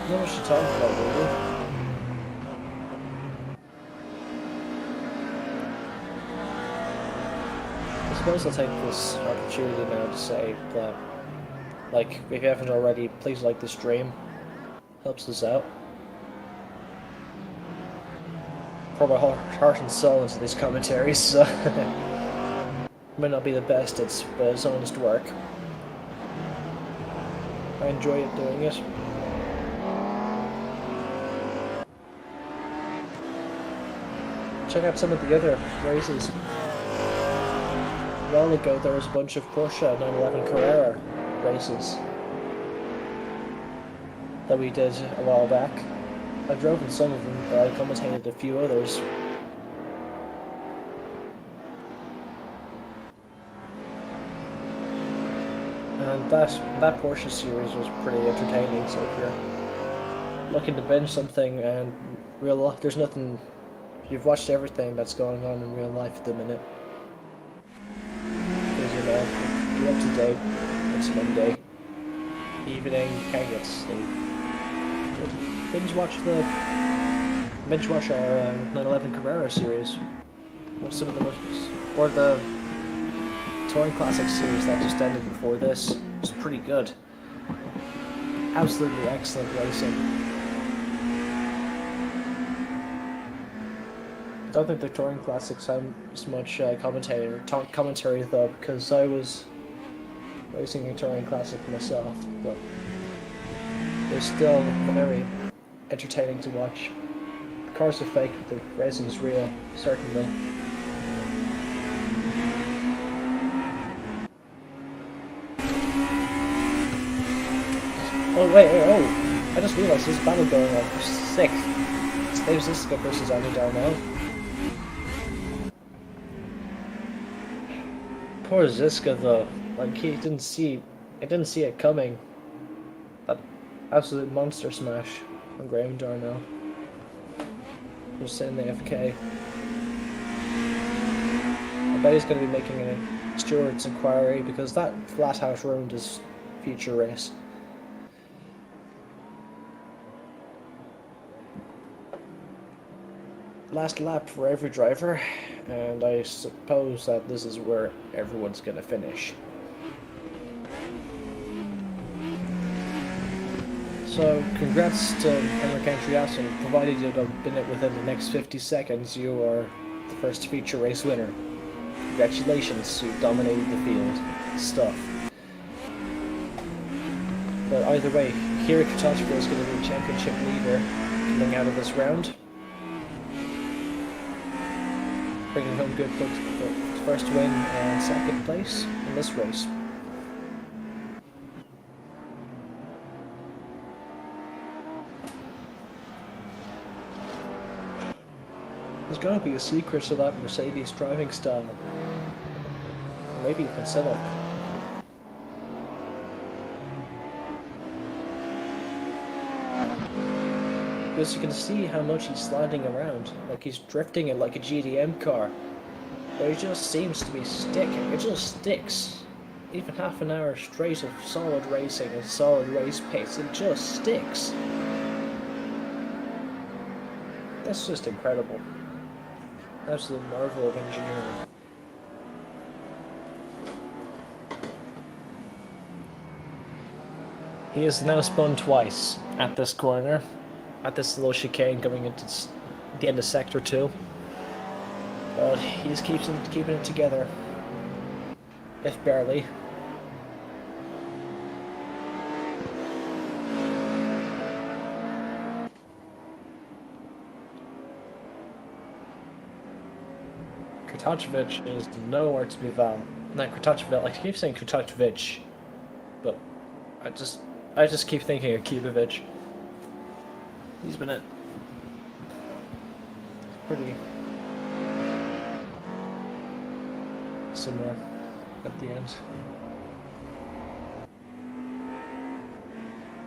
Not much to talk about, really. I suppose I'll take this opportunity now to say that, if you haven't already, please like this stream. Helps us out. Pour my heart and soul into these commentaries, so might not be the best, but it's honest work. I enjoy it doing it. Check out some of the other races. A while ago there was a bunch of Porsche 911 Carrera races that we did a while back. I drove in some of them, but I commentated a few others. And that Porsche series was pretty entertaining. So if you're looking to binge something and real life, there's nothing. You've watched everything that's going on in real life at the minute. Because you're up to date. It's Monday evening. You can't get sleep. Binge watch our 911 Carrera series. Or some of the most, or the Touring Classic series that just ended before this. It's pretty good. Absolutely excellent racing. I don't think the Touring Classics have as much commentary though, because I was racing a Touring Classic myself, but they're still very entertaining to watch. The cars are fake, but the racing is real, certainly. Oh wait, oh! I just realised there's a battle going on for 6th. It's Dave Ziska versus Andy Darnell. Poor Ziska though, like he didn't see it coming. That absolute monster smash on Graham Darnell. Just sitting AFK. I bet he's going to be making a steward's inquiry because that flat out ruined his future race. Last lap for every driver, and I suppose that this is where everyone's going to finish. So, congrats to Henrik Andreasen, provided you don't win it within the next 50 seconds, you are the first feature race winner. Congratulations, you dominated the field. Stuff. But either way, Kira Kitachko is going to be championship leader coming out of this round. Bringing home good the first win and second place in this race. There's going to be a secret to that Mercedes driving style. Or maybe even setup. Because you can see how much he's sliding around, like he's drifting it like a GDM car. But it just seems to be sticking, it just sticks. Even half an hour straight of solid racing and solid race pace, it just sticks. That's just incredible. Absolute marvel of engineering. He has now spun twice at this corner. At this little chicane going into the end of Sector 2. But he just keeping it together. If barely. Kratochvich is nowhere to be found. Not Kratochvich, I keep saying Kratochvich. But I just keep thinking of Kubovich. He's been it. Pretty similar at the end.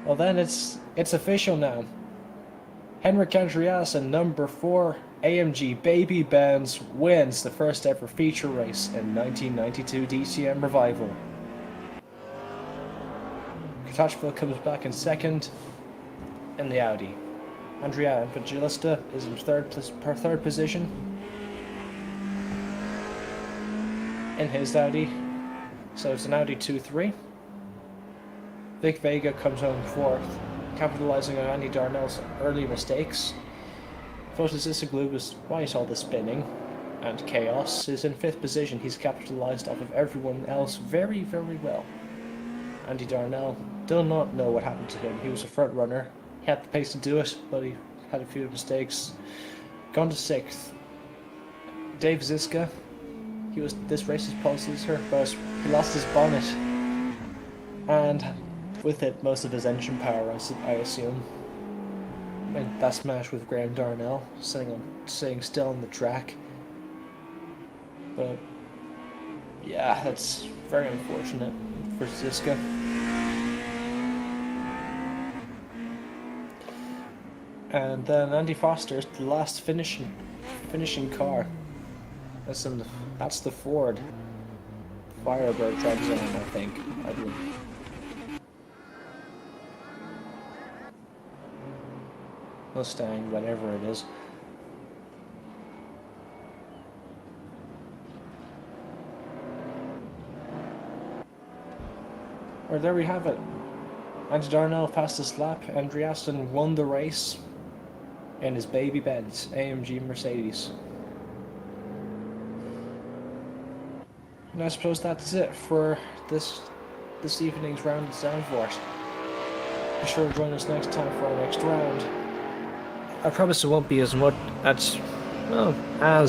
Well then, it's official now. Henrik Andreasen, number 4 AMG Baby Benz, wins the first ever feature race in 1992 DTM Revival. Katachville comes back in second in the Audi. Andrea Evangelista is in third position in his Audi, so it's an Audi 2-3. Vic Vega comes home fourth, capitalizing on Andy Darnell's early mistakes. Fotis Isoglu, despite all the spinning and chaos, is in fifth position. He's capitalized off of everyone else very, very well. Andy Darnell did not know what happened to him. He was a front runner. He had the pace to do it, but he had a few mistakes. Gone to sixth. Dave Ziska. He was this race's pole sister, but he lost his bonnet, and with it most of his engine power, I assume. And that smash with Graham Darnell sitting still on the track. But yeah, that's very unfortunate for Ziska. And then Andy Foster's the last finishing car. That's the Ford Firebird Drive Zone, I think. I believe. Mustang, whatever it is. Or there we have it. Andy Darnell fastest lap. Andreasen won the race in his baby Benz AMG Mercedes. And I suppose that's it for this evening's round at Zandvoort. Be sure to join us next time for our next round. I promise it won't be as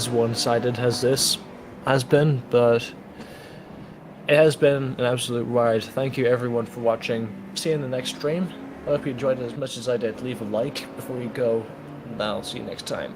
one-sided as this has been, but it has been an absolute ride. Thank you everyone for watching. See you in the next stream. I hope you enjoyed it as much as I did. Leave a like before you go, and I'll see you next time.